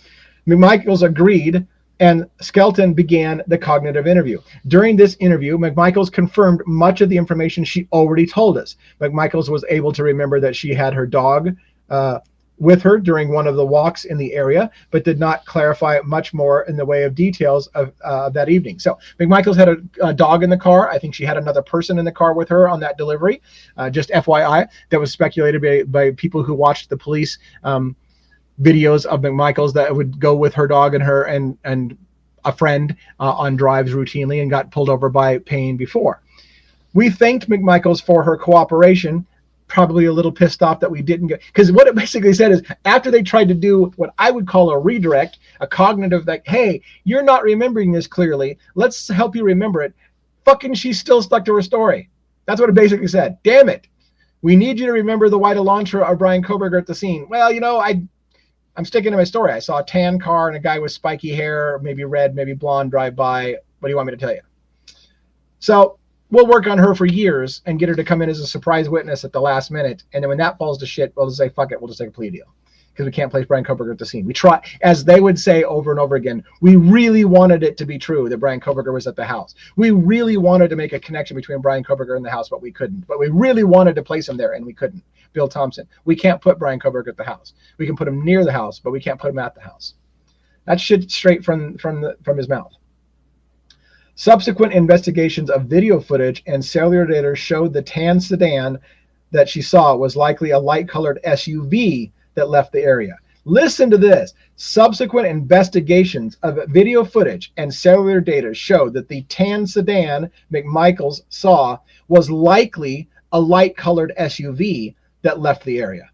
McMichaels agreed, and Skelton began the cognitive interview. During this interview, McMichaels confirmed much of the information she already told us. McMichaels was able to remember that she had her dog with her during one of the walks in the area, but did not clarify much more in the way of details of that evening. So McMichaels had a dog in the car. I think she had another person in the car with her on that delivery. Just FYI, that was speculated by people who watched the police videos of McMichaels, that would go with her dog and her and a friend on drives routinely, and got pulled over by Payne before. We thanked McMichaels for her cooperation, probably a little pissed off that we didn't get, because what it basically said is, after they tried to do what I would call a redirect, a cognitive, like, hey, you're not remembering this clearly, let's help you remember it, fucking she still stuck to her story. That's what it basically said. Damn it. We need you to remember the white Elantra or Bryan Kohberger at the scene. Well, you know, I'm sticking to my story. I saw a tan car and a guy with spiky hair, maybe red, maybe blonde, drive by. What do you want me to tell you? So we'll work on her for years and get her to come in as a surprise witness at the last minute. And then when that falls to shit, we'll just say, fuck it, we'll just take a plea deal, because we can't place Bryan Kohberger at the scene. We try, as they would say over and over again, we really wanted it to be true that Bryan Kohberger was at the house. We really wanted to make a connection between Bryan Kohberger and the house, but we couldn't. But we really wanted to place him there, and we couldn't. Bill Thompson. We can't put Bryan Kohberger at the house. We can put him near the house, but we can't put him at the house. That's shit straight from his mouth. Subsequent investigations of video footage and cellular data showed the tan sedan that she saw was likely a light-colored SUV that left the area. Listen to this. Subsequent investigations of video footage and cellular data showed that the tan sedan McMichaels saw was likely a light-colored SUV that left the area.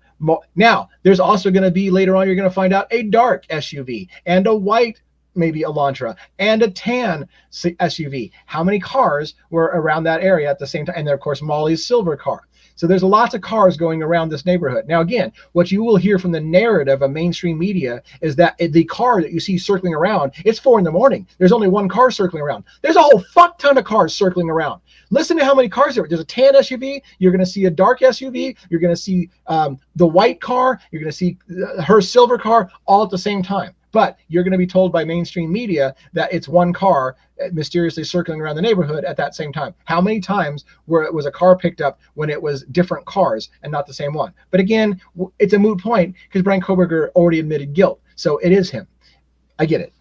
Now, there's also going to be, later on, you're going to find out, a dark SUV and a white, maybe Elantra, and a tan SUV. How many cars were around that area at the same time? And then, of course, Molly's silver car. So there's lots of cars going around this neighborhood. Now, again, what you will hear from the narrative of mainstream media is that the car that you see circling around, it's 4 a.m. There's only one car circling around. There's a whole fuck ton of cars circling around. Listen to how many cars there are. There's a tan SUV. You're going to see a dark SUV. You're going to see the white car. You're going to see her silver car, all at the same time. But you're going to be told by mainstream media that it's one car mysteriously circling around the neighborhood at that same time. How many times was a car picked up when it was different cars and not the same one? But again, it's a moot point, because Bryan Kohberger already admitted guilt. So it is him. I get it.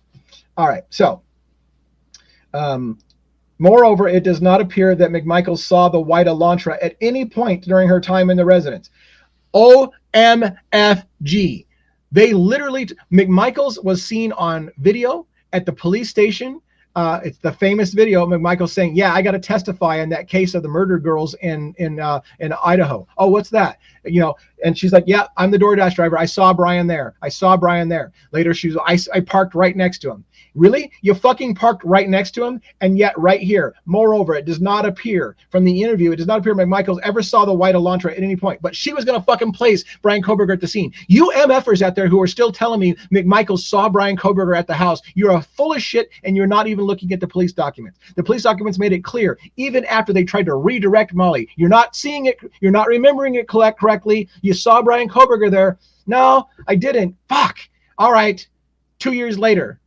All right. So, moreover, it does not appear that McMichaels saw the white Elantra at any point during her time in the residence. OMFG. They literally, McMichaels was seen on video at the police station It's the famous video of McMichael saying, "Yeah, I got to testify in that case of the murdered girls in Idaho." Oh, what's that? And she's like, "Yeah, I'm the DoorDash driver. I saw Bryan there. I saw Bryan there." Later, I parked right next to him. Really? You fucking parked right next to him? And yet right here, moreover, it does not appear from the interview, it does not appear McMichaels ever saw the white Elantra at any point, but she was going to fucking place Bryan Kohberger at the scene. You MFers out there who are still telling me McMichaels saw Bryan Kohberger at the house, you're full of shit, and you're not even looking at the police documents. The police documents made it clear, even after they tried to redirect Molly, you're not seeing it, you're not remembering it correctly. You saw Bryan Kohberger there. No, I didn't. Fuck. All right. 2 years later,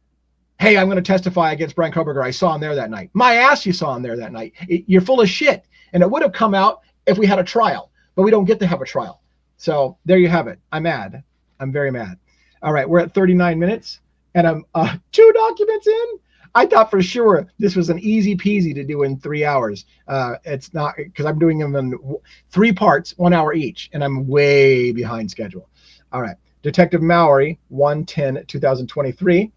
hey, I'm going to testify against Bryan Kohberger. I saw him there that night. My ass, you saw him there that night. You're full of shit. And it would have come out if we had a trial, but we don't get to have a trial. So there you have it. I'm mad. I'm very mad. All right, we're at 39 minutes, and I'm 2 documents in. I thought for sure this was an easy peasy to do in 3 hours. It's not, because I'm doing them in 3 parts, 1 hour each, and I'm way behind schedule. All right, Detective Mowry, 1/10/2023.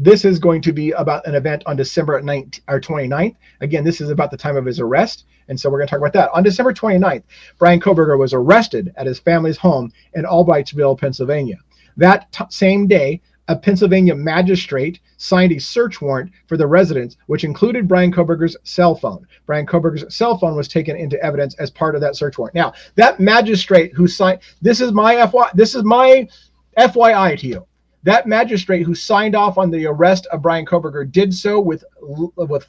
This is going to be about an event on December 29th. Again, this is about the time of his arrest. And so we're going to talk about that. On December 29th, Bryan Kohberger was arrested at his family's home in Albrightsville, Pennsylvania. That same day, a Pennsylvania magistrate signed a search warrant for the residence, which included Bryan Kohberger's cell phone. Bryan Kohberger's cell phone was taken into evidence as part of that search warrant. Now, that magistrate who signed, this is my FYI to you. That magistrate who signed off on the arrest of Bryan Kohberger did so with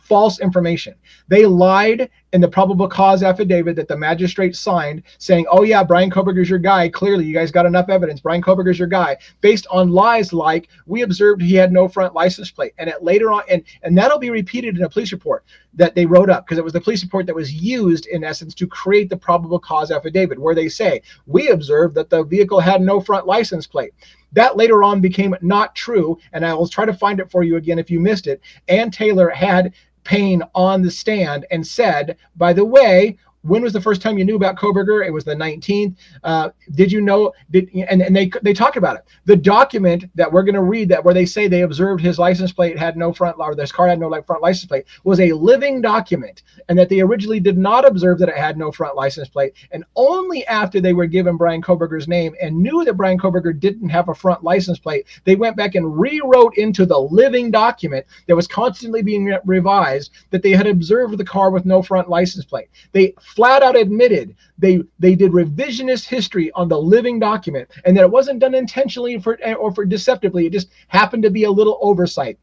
false information. They lied in the probable cause affidavit that the magistrate signed, saying, "Oh yeah, Bryan Kohberger's your guy. Clearly, you guys got enough evidence. Bryan Kohberger's your guy," based on lies like, "We observed he had no front license plate." And it later on, and that'll be repeated in a police report that they wrote up, because it was the police report that was used in essence to create the probable cause affidavit, where they say, "We observed that the vehicle had no front license plate." That later on became not true, and I will try to find it for you again if you missed it. Ann Taylor had Payne on the stand and said, "By the way, when was the first time you knew about Kohberger?" It was the 19th. Did you know? And they talk about it. The document that we're going to read, that where they say they observed his license plate had no front, or this car had no front license plate, was a living document, and that they originally did not observe that it had no front license plate. And only after they were given Bryan Kohberger's name and knew that Bryan Kohberger didn't have a front license plate, they went back and rewrote into the living document that was constantly being revised that they had observed the car with no front license plate. They flat out admitted they did revisionist history on the living document, and that it wasn't done intentionally or for deceptively. It just happened to be a little oversight.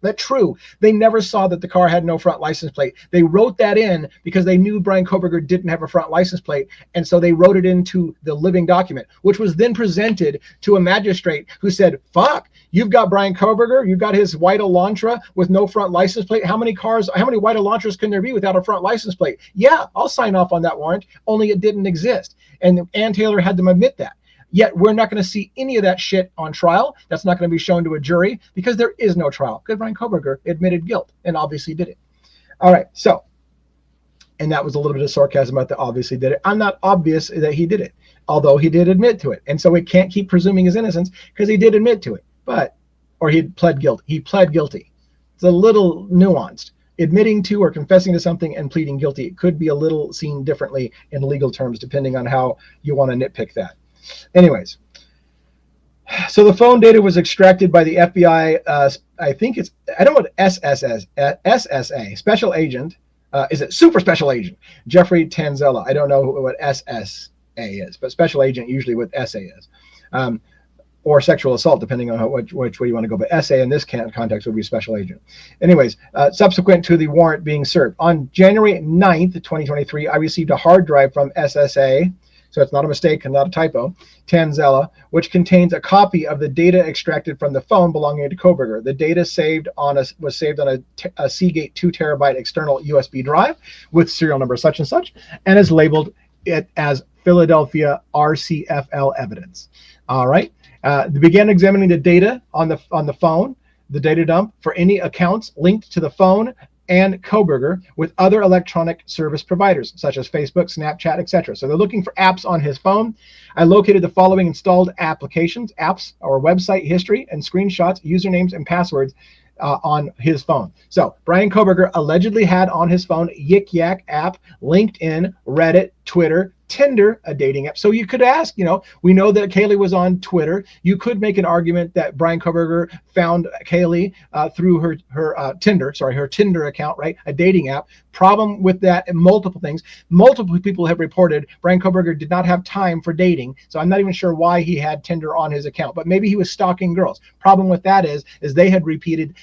That's true. They never saw that the car had no front license plate. They wrote that in because they knew Bryan Kohberger didn't have a front license plate, and so they wrote it into the living document, which was then presented to a magistrate who said, "Fuck, you've got Bryan Kohberger, you've got his white Elantra with no front license plate. How many white Elantras can there be without a front license plate?" Yeah, I'll sign off on that warrant, only it didn't exist. And Ann Taylor had them admit that. Yet we're not going to see any of that shit on trial. That's not going to be shown to a jury because there is no trial, because Bryan Kohberger admitted guilt and obviously did it. All right, so, and that was a little bit of sarcasm about the obviously did it. I'm not obvious that he did it, although he did admit to it. And so we can't keep presuming his innocence because he did admit to it, or he pled guilty. He pled guilty. It's a little nuanced. Admitting to or confessing to something and pleading guilty could be a little seen differently in legal terms, depending on how you want to nitpick that. Anyways, so the phone data was extracted by the FBI. I don't know what SSA, special agent. Is it super special agent? Jeffrey Tanzella. I don't know what SSA is, but special agent usually what SA is. Or sexual assault, depending on which way you want to go. But SA in this context would be special agent. Anyways, subsequent to the warrant being served, on January 9th, 2023, I received a hard drive from SSA, so it's not a mistake and not a typo, Tanzella, which contains a copy of the data extracted from the phone belonging to Kohberger. The data was saved on a Seagate 2 terabyte external USB drive with serial number such and such, and is labeled it as Philadelphia RCFL evidence. All right. They began examining the data on the phone, the data dump, for any accounts linked to the phone and Kohberger with other electronic service providers, such as Facebook, Snapchat, etc. So they're looking for apps on his phone. I located the following installed applications, apps, or website history, and screenshots, usernames, and passwords on his phone. So Bryan Kohberger allegedly had on his phone Yik Yak app, LinkedIn, Reddit, Twitter, Tinder, a dating app. So you could ask, we know that Kaylee was on Twitter. You could make an argument that Bryan Kohberger found Kaylee through her Tinder account, right? A dating app. Problem with that, and multiple things. Multiple people have reported Bryan Kohberger did not have time for dating. So I'm not even sure why he had Tinder on his account, but maybe he was stalking girls. Problem with that is they had repeated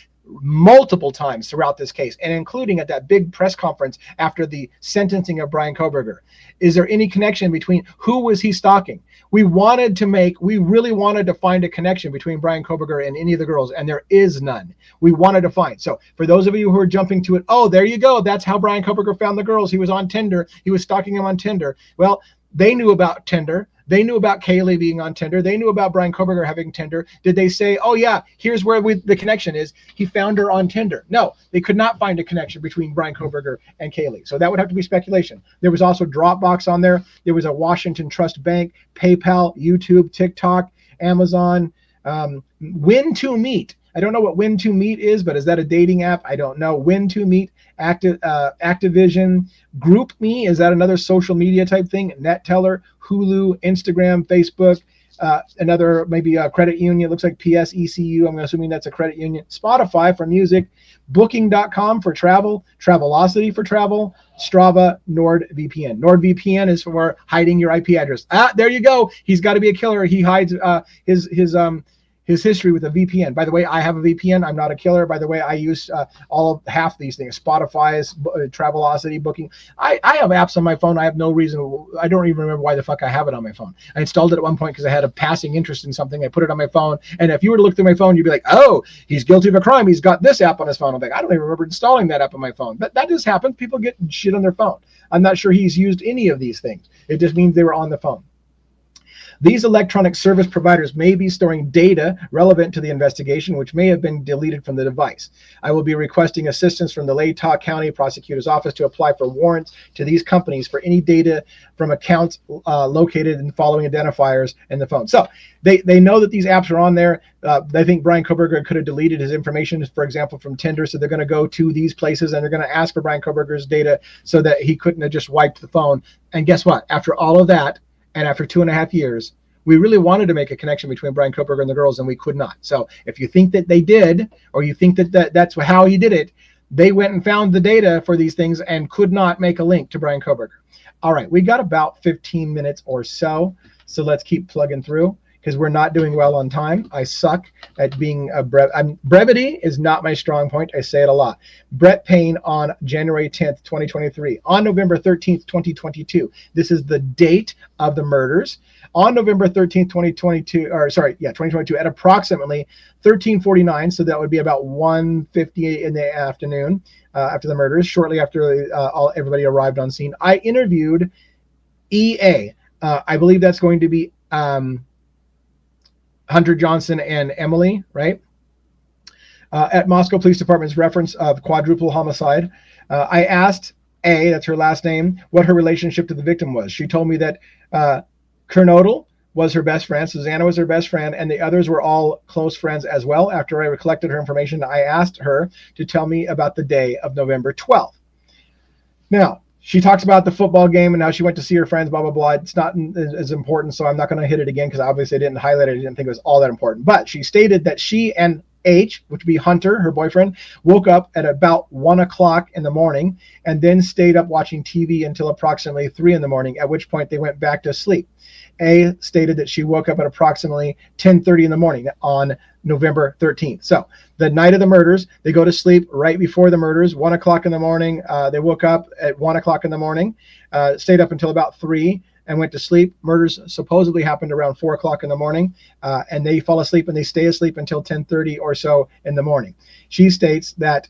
multiple times throughout this case, and including at that big press conference after the sentencing of Bryan Kohberger. Is there any connection between who was he stalking? We really wanted to find a connection between Bryan Kohberger and any of the girls, and there is none. We wanted to find. So for those of you who are jumping to it, oh, there you go. That's how Bryan Kohberger found the girls. He was on Tinder. He was stalking them on Tinder. Well, they knew about Tinder. They knew about Kaylee being on Tinder. They knew about Bryan Kohberger having Tinder. Did they say, oh yeah, here's where the connection is? He found her on Tinder. No, they could not find a connection between Bryan Kohberger and Kaylee. So that would have to be speculation. There was also Dropbox on there. There was a Washington Trust Bank, PayPal, YouTube, TikTok, Amazon, When to Meet. I don't know what When to Meet is, but is that a dating app? I don't know. When to Meet, Activision, GroupMe, is that another social media type thing? NetTeller, Hulu, Instagram, Facebook, another maybe a credit union. It looks like PSECU. I'm assuming that's a credit union. Spotify for music, Booking.com for travel, Travelocity for travel, Strava, NordVPN. NordVPN is for hiding your IP address. There you go. He's got to be a killer. He hides his history with a VPN. By the way, I have a VPN. I'm not a killer. By the way, I use half these things: Spotify's, Travelocity, Booking. I have apps on my phone. I have no reason. I don't even remember why the fuck I have it on my phone. I installed it at one point because I had a passing interest in something. I put it on my phone, and if you were to look through my phone, you'd be like, "Oh, he's guilty of a crime. He's got this app on his phone." I'm like, I don't even remember installing that app on my phone. But that just happens. People get shit on their phone. I'm not sure he's used any of these things. It just means they were on the phone. These electronic service providers may be storing data relevant to the investigation, which may have been deleted from the device. I will be requesting assistance from the Latah County Prosecutor's Office to apply for warrants to these companies for any data from accounts located in the following identifiers in the phone. So they know that these apps are on there. They think Bryan Kohberger could have deleted his information, for example, from Tinder. So they're going to go to these places and they're going to ask for Bryan Kohberger's data so that he couldn't have just wiped the phone. And guess what? After all of that, and after 2.5 years, we really wanted to make a connection between Bryan Kohberger and the girls, and we could not. So if you think that they did, or you think that that's how he did it, they went and found the data for these things and could not make a link to Bryan Kohberger. All right, we got about 15 minutes or so. So let's keep plugging through because we're not doing well on time. I suck at being brevity is not my strong point. I say it a lot. Brett Payne on January 10th, 2023. On November 13th, 2022. This is the date of the murders. On November 13th, 2022, at approximately 13:49, so that would be about 1:50 in the afternoon after the murders, shortly after everybody arrived on scene, I interviewed EA. I believe that's going to be Hunter Johnson and Emily, right? At Moscow Police Department's reference of quadruple homicide. I asked A, that's her last name, what her relationship to the victim was. She told me that Kernodle was her best friend, Susanna was her best friend, and the others were all close friends as well. After I collected her information, I asked her to tell me about the day of November 12th. Now, she talks about the football game and how she went to see her friends, blah, blah, blah. It's not as important, so I'm not going to hit it again because obviously I didn't highlight it. I didn't think it was all that important. But she stated that she and H, which would be Hunter, her boyfriend, woke up at about 1 o'clock in the morning and then stayed up watching TV until approximately 3 in the morning, at which point they went back to sleep. A stated that she woke up at approximately 10:30 in the morning on November 13th. So the night of the murders, they go to sleep right before the murders, 1 o'clock in the morning. They woke up at 1 o'clock in the morning, stayed up until about 3 and went to sleep. Murders supposedly happened around 4 o'clock in the morning, and they fall asleep and they stay asleep until 10:30 or so in the morning. She states that,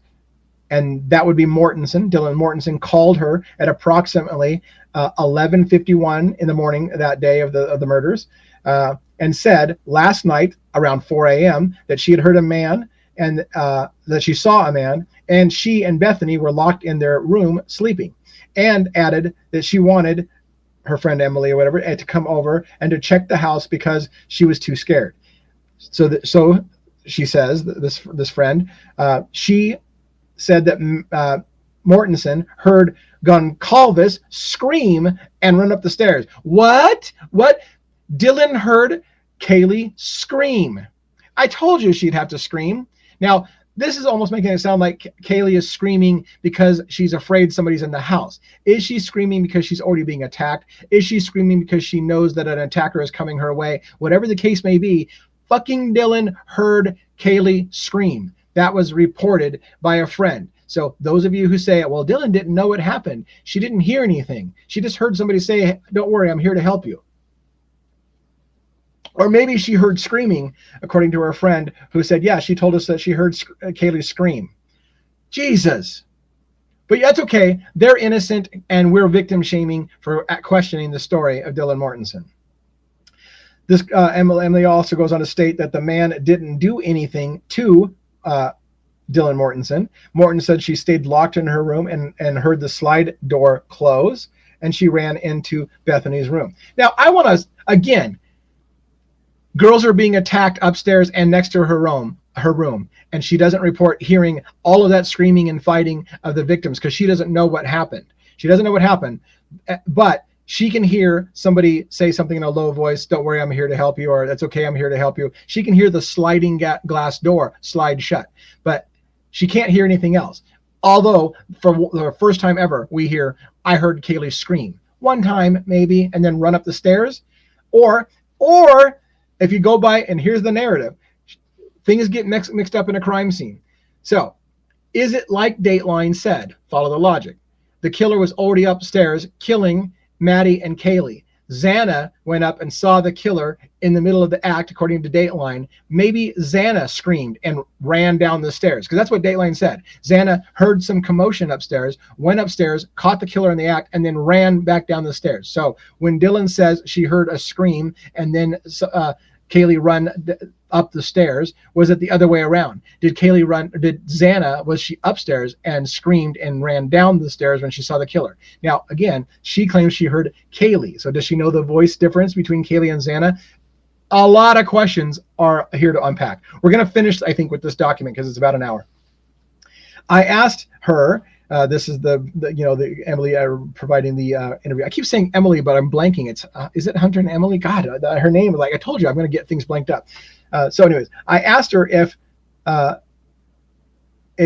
and that would be Mortensen. Dylan Mortensen called her at approximately 11:51 in the morning that day of the murders, and said last night around 4 a.m. that she had heard a man and that she saw a man, and she and Bethany were locked in their room sleeping, and added that she wanted her friend Emily or whatever to come over and to check the house because she was too scared. So she says, this friend, she said that Mortensen heard Goncalves scream and run up the stairs. What? Dylan heard Kaylee scream. I told you she'd have to scream. Now, this is almost making it sound like Kaylee is screaming because she's afraid somebody's in the house. Is she screaming because she's already being attacked? Is she screaming because she knows that an attacker is coming her way? Whatever the case may be, fucking Dylan heard Kaylee scream. That was reported by a friend. So those of you who say, well, Dylan didn't know what happened. She didn't hear anything. She just heard somebody say, don't worry, I'm here to help you. Or maybe she heard screaming, according to her friend, who said, yeah, she told us that she heard Kaylee scream. Jesus. But that's okay. They're innocent, and we're victim shaming for questioning the story of Dylan Mortensen. This Emily also goes on to state that the man didn't do anything to Dylan Mortensen. Morton said she stayed locked in her room and heard the slide door close, and she ran into Bethany's room. Now, I want to, again, girls are being attacked upstairs and next to her room, and she doesn't report hearing all of that screaming and fighting of the victims because she doesn't know what happened. She doesn't know what happened, but she can hear somebody say something in a low voice, don't worry, I'm here to help you, or that's okay, I'm here to help you. She can hear the sliding glass door slide shut, but she can't hear anything else. Although, for the first time ever, we hear, I heard Kaylee scream. One time, maybe, and then run up the stairs. Or if you go by, and here's the narrative, things get mixed up in a crime scene. So, is it like Dateline said? Follow the logic. The killer was already upstairs killing Maddie and Kaylee. Xana went up and saw the killer in the middle of the act, according to Dateline. Maybe Xana screamed and ran down the stairs, because that's what Dateline said. Xana heard some commotion upstairs, went upstairs, caught the killer in the act, and then ran back down the stairs. So when Dylan says she heard a scream and then Kaylee run up the stairs, was it the other way around? Did Xana, was she upstairs and screamed and ran down the stairs when she saw the killer? Now, again, she claims she heard Kaylee. So does she know the voice difference between Kaylee and Xana? A lot of questions are here to unpack. We're going to finish, I think, with this document because it's about an hour. I asked her, this is the Emily providing the interview. I keep saying Emily, but I'm blanking. It's is it Hunter and Emily? God, her name, like I told you, I'm going to get things blanked up. So anyways, I asked her if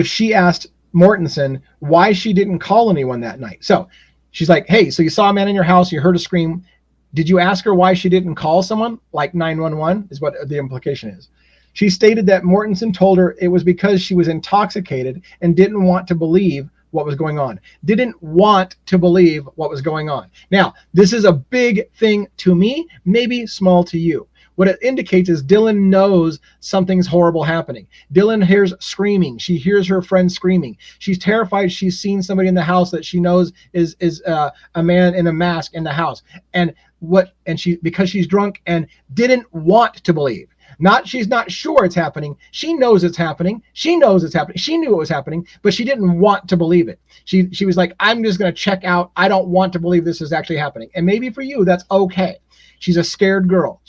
she asked Mortensen why she didn't call anyone that night. So she's like, hey, so you saw a man in your house, you heard a scream. Did you ask her why she didn't call someone like 911 is what the implication is. She stated that Mortensen told her it was because she was intoxicated and didn't want to believe what was going on. Didn't want to believe what was going on. Now, this is a big thing to me, maybe small to you. What it indicates is Dylan knows something's horrible happening. Dylan hears screaming. She hears her friend screaming. She's terrified. She's seen somebody in the house that she knows is a man in a mask in the house. And she, because she's drunk and didn't want to believe. She's not sure it's happening. She knows it's happening. She knows it's happening. She knew it was happening, but she didn't want to believe it. She was like, I'm just going to check out. I don't want to believe this is actually happening. And maybe for you, that's okay. She's a scared girl.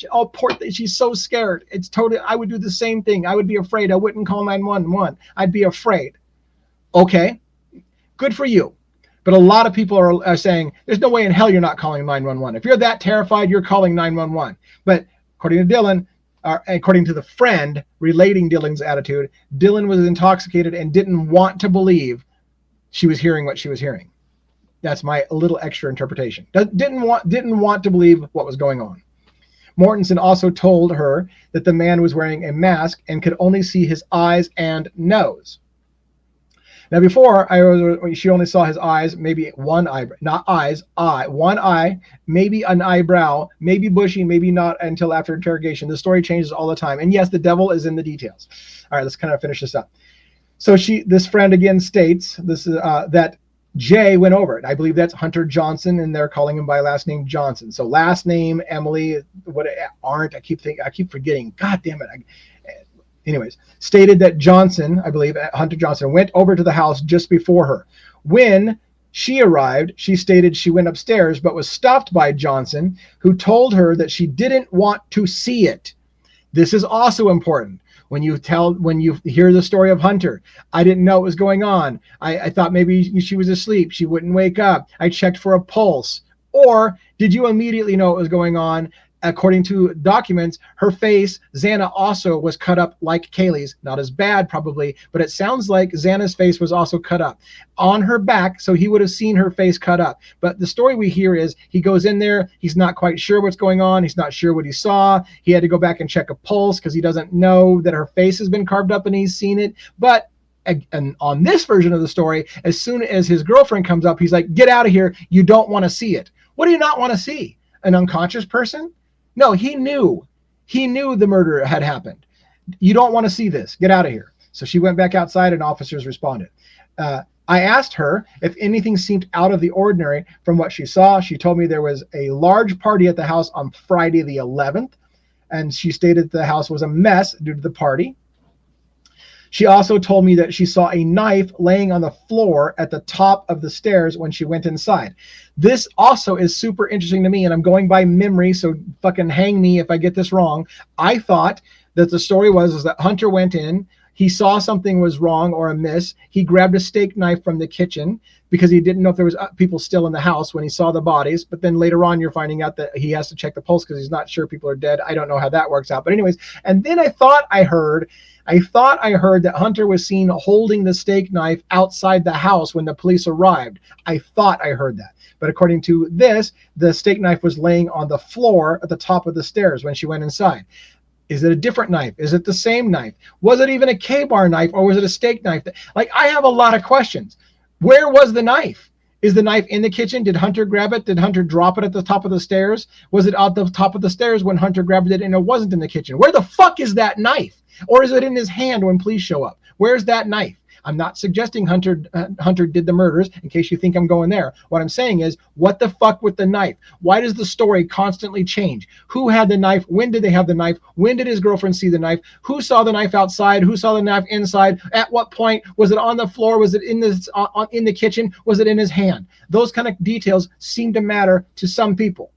She's so scared. It's totally, I would do the same thing. I would be afraid. I wouldn't call 911. I'd be afraid. Okay, good for you. But a lot of people are saying, there's no way in hell you're not calling 911. If you're that terrified, you're calling 911. But according to Dylan, according to the friend relating Dylan's attitude, Dylan was intoxicated and didn't want to believe she was hearing what she was hearing. That's my little extra interpretation. Didn't want to believe what was going on. Mortensen also told her that the man was wearing a mask and could only see his eyes and nose. Now, before, she only saw his eyes, maybe one eyebrow, not eyes, one eye, maybe an eyebrow, maybe bushy, maybe not until after interrogation. The story changes all the time. And yes, the devil is in the details. All right, let's kind of finish this up. So this friend again states that Jay went over it. I believe that's Hunter Johnson, and they're calling him by last name Johnson. So last name Emily, I keep forgetting. God damn it. Anyways, stated that Johnson, I believe Hunter Johnson, went over to the house just before her. When she arrived, she stated she went upstairs, but was stopped by Johnson, who told her that she didn't want to see it. This is also important. When you hear the story of Hunter, I didn't know what was going on. I thought maybe she was asleep. She wouldn't wake up. I checked for a pulse. Or did you immediately know what was going on? According to documents, her face, Xana, also was cut up like Kaylee's. Not as bad, probably, but it sounds like Xana's face was also cut up on her back, so he would have seen her face cut up. But the story we hear is he goes in there, he's not quite sure what's going on, he's not sure what he saw. He had to go back and check a pulse because he doesn't know that her face has been carved up and he's seen it. But and on this version of the story, as soon as his girlfriend comes up, he's like, get out of here. You don't want to see it. What do you not want to see? An unconscious person? No, he knew the murder had happened. You don't want to see this. Get out of here. So she went back outside and officers responded. I asked her if anything seemed out of the ordinary from what she saw. She told me there was a large party at the house on Friday the 11th, and she stated the house was a mess due to the party. She also told me that she saw a knife laying on the floor at the top of the stairs when she went inside. This also is super interesting to me, and I'm going by memory, so fucking hang me if I get this wrong. I thought that the story was that Hunter went in, he saw something was wrong or amiss. He grabbed a steak knife from the kitchen because he didn't know if there was people still in the house when he saw the bodies. But then later on, you're finding out that he has to check the pulse because he's not sure people are dead. I don't know how that works out. But anyways, and then I thought I heard that Hunter was seen holding the steak knife outside the house when the police arrived. I thought I heard that. But according to this, the steak knife was laying on the floor at the top of the stairs when she went inside. Is it a different knife? Is it the same knife? Was it even a K-bar knife, or was it a steak knife? Like, I have a lot of questions. Where was the knife? Is the knife in the kitchen? Did Hunter grab it? Did Hunter drop it at the top of the stairs? Was it at the top of the stairs when Hunter grabbed it and it wasn't in the kitchen? Where the fuck is that knife? Or is it in his hand when police show up? Where's that knife? I'm not suggesting Hunter did the murders, in case you think I'm going there. What I'm saying is, what the fuck with the knife? Why does the story constantly change? Who had the knife? When did they have the knife? When did his girlfriend see the knife? Who saw the knife outside? Who saw the knife inside? At what point? Was it on the floor? Was it in the kitchen? Was it in his hand? Those kind of details seem to matter to some people.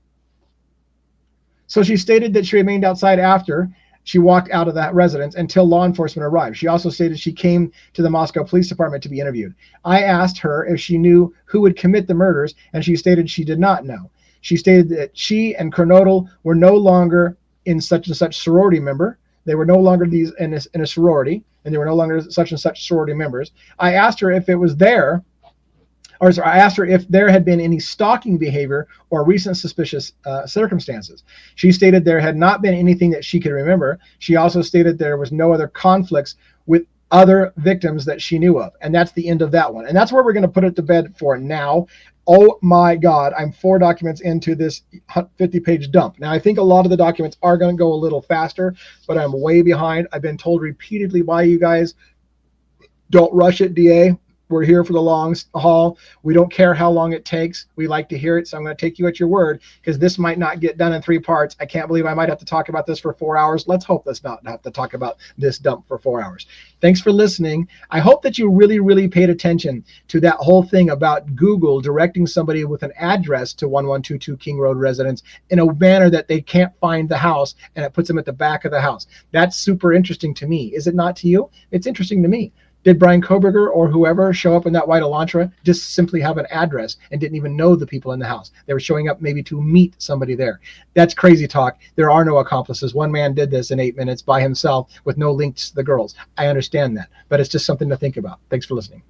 So she stated that she remained outside after she walked out of that residence until law enforcement arrived. She also stated she came to the Moscow Police Department to be interviewed. I asked her if she knew who would commit the murders, and she stated she did not know. She stated that she and Kernodle were no longer in such and such sorority member. They were no longer in a sorority, and they were no longer such and such sorority members. I asked her if it was there, I asked her if there had been any stalking behavior or recent suspicious circumstances. She stated there had not been anything that she could remember. She also stated there was no other conflicts with other victims that she knew of. And that's the end of that one. And that's where we're going to put it to bed for now. Oh my God, I'm 4 documents into this 50-page dump. Now, I think a lot of the documents are going to go a little faster, but I'm way behind. I've been told repeatedly by you guys, don't rush it, DA. We're here for the long haul. We don't care how long it takes. We like to hear it. So I'm going to take you at your word, because this might not get done in 3 parts. I can't believe I might have to talk about this for 4 hours. Let's hope let's not have to talk about this dump for 4 hours. Thanks for listening. I hope that you really, really paid attention to that whole thing about Google directing somebody with an address to 1122 King Road residence in a manner that they can't find the house, and it puts them at the back of the house. That's super interesting to me. Is it not to you? It's interesting to me. Did Bryan Kohberger or whoever show up in that white Elantra just simply have an address and didn't even know the people in the house? They were showing up maybe to meet somebody there. That's crazy talk. There are no accomplices. One man did this in 8 minutes by himself with no links to the girls. I understand that, but it's just something to think about. Thanks for listening.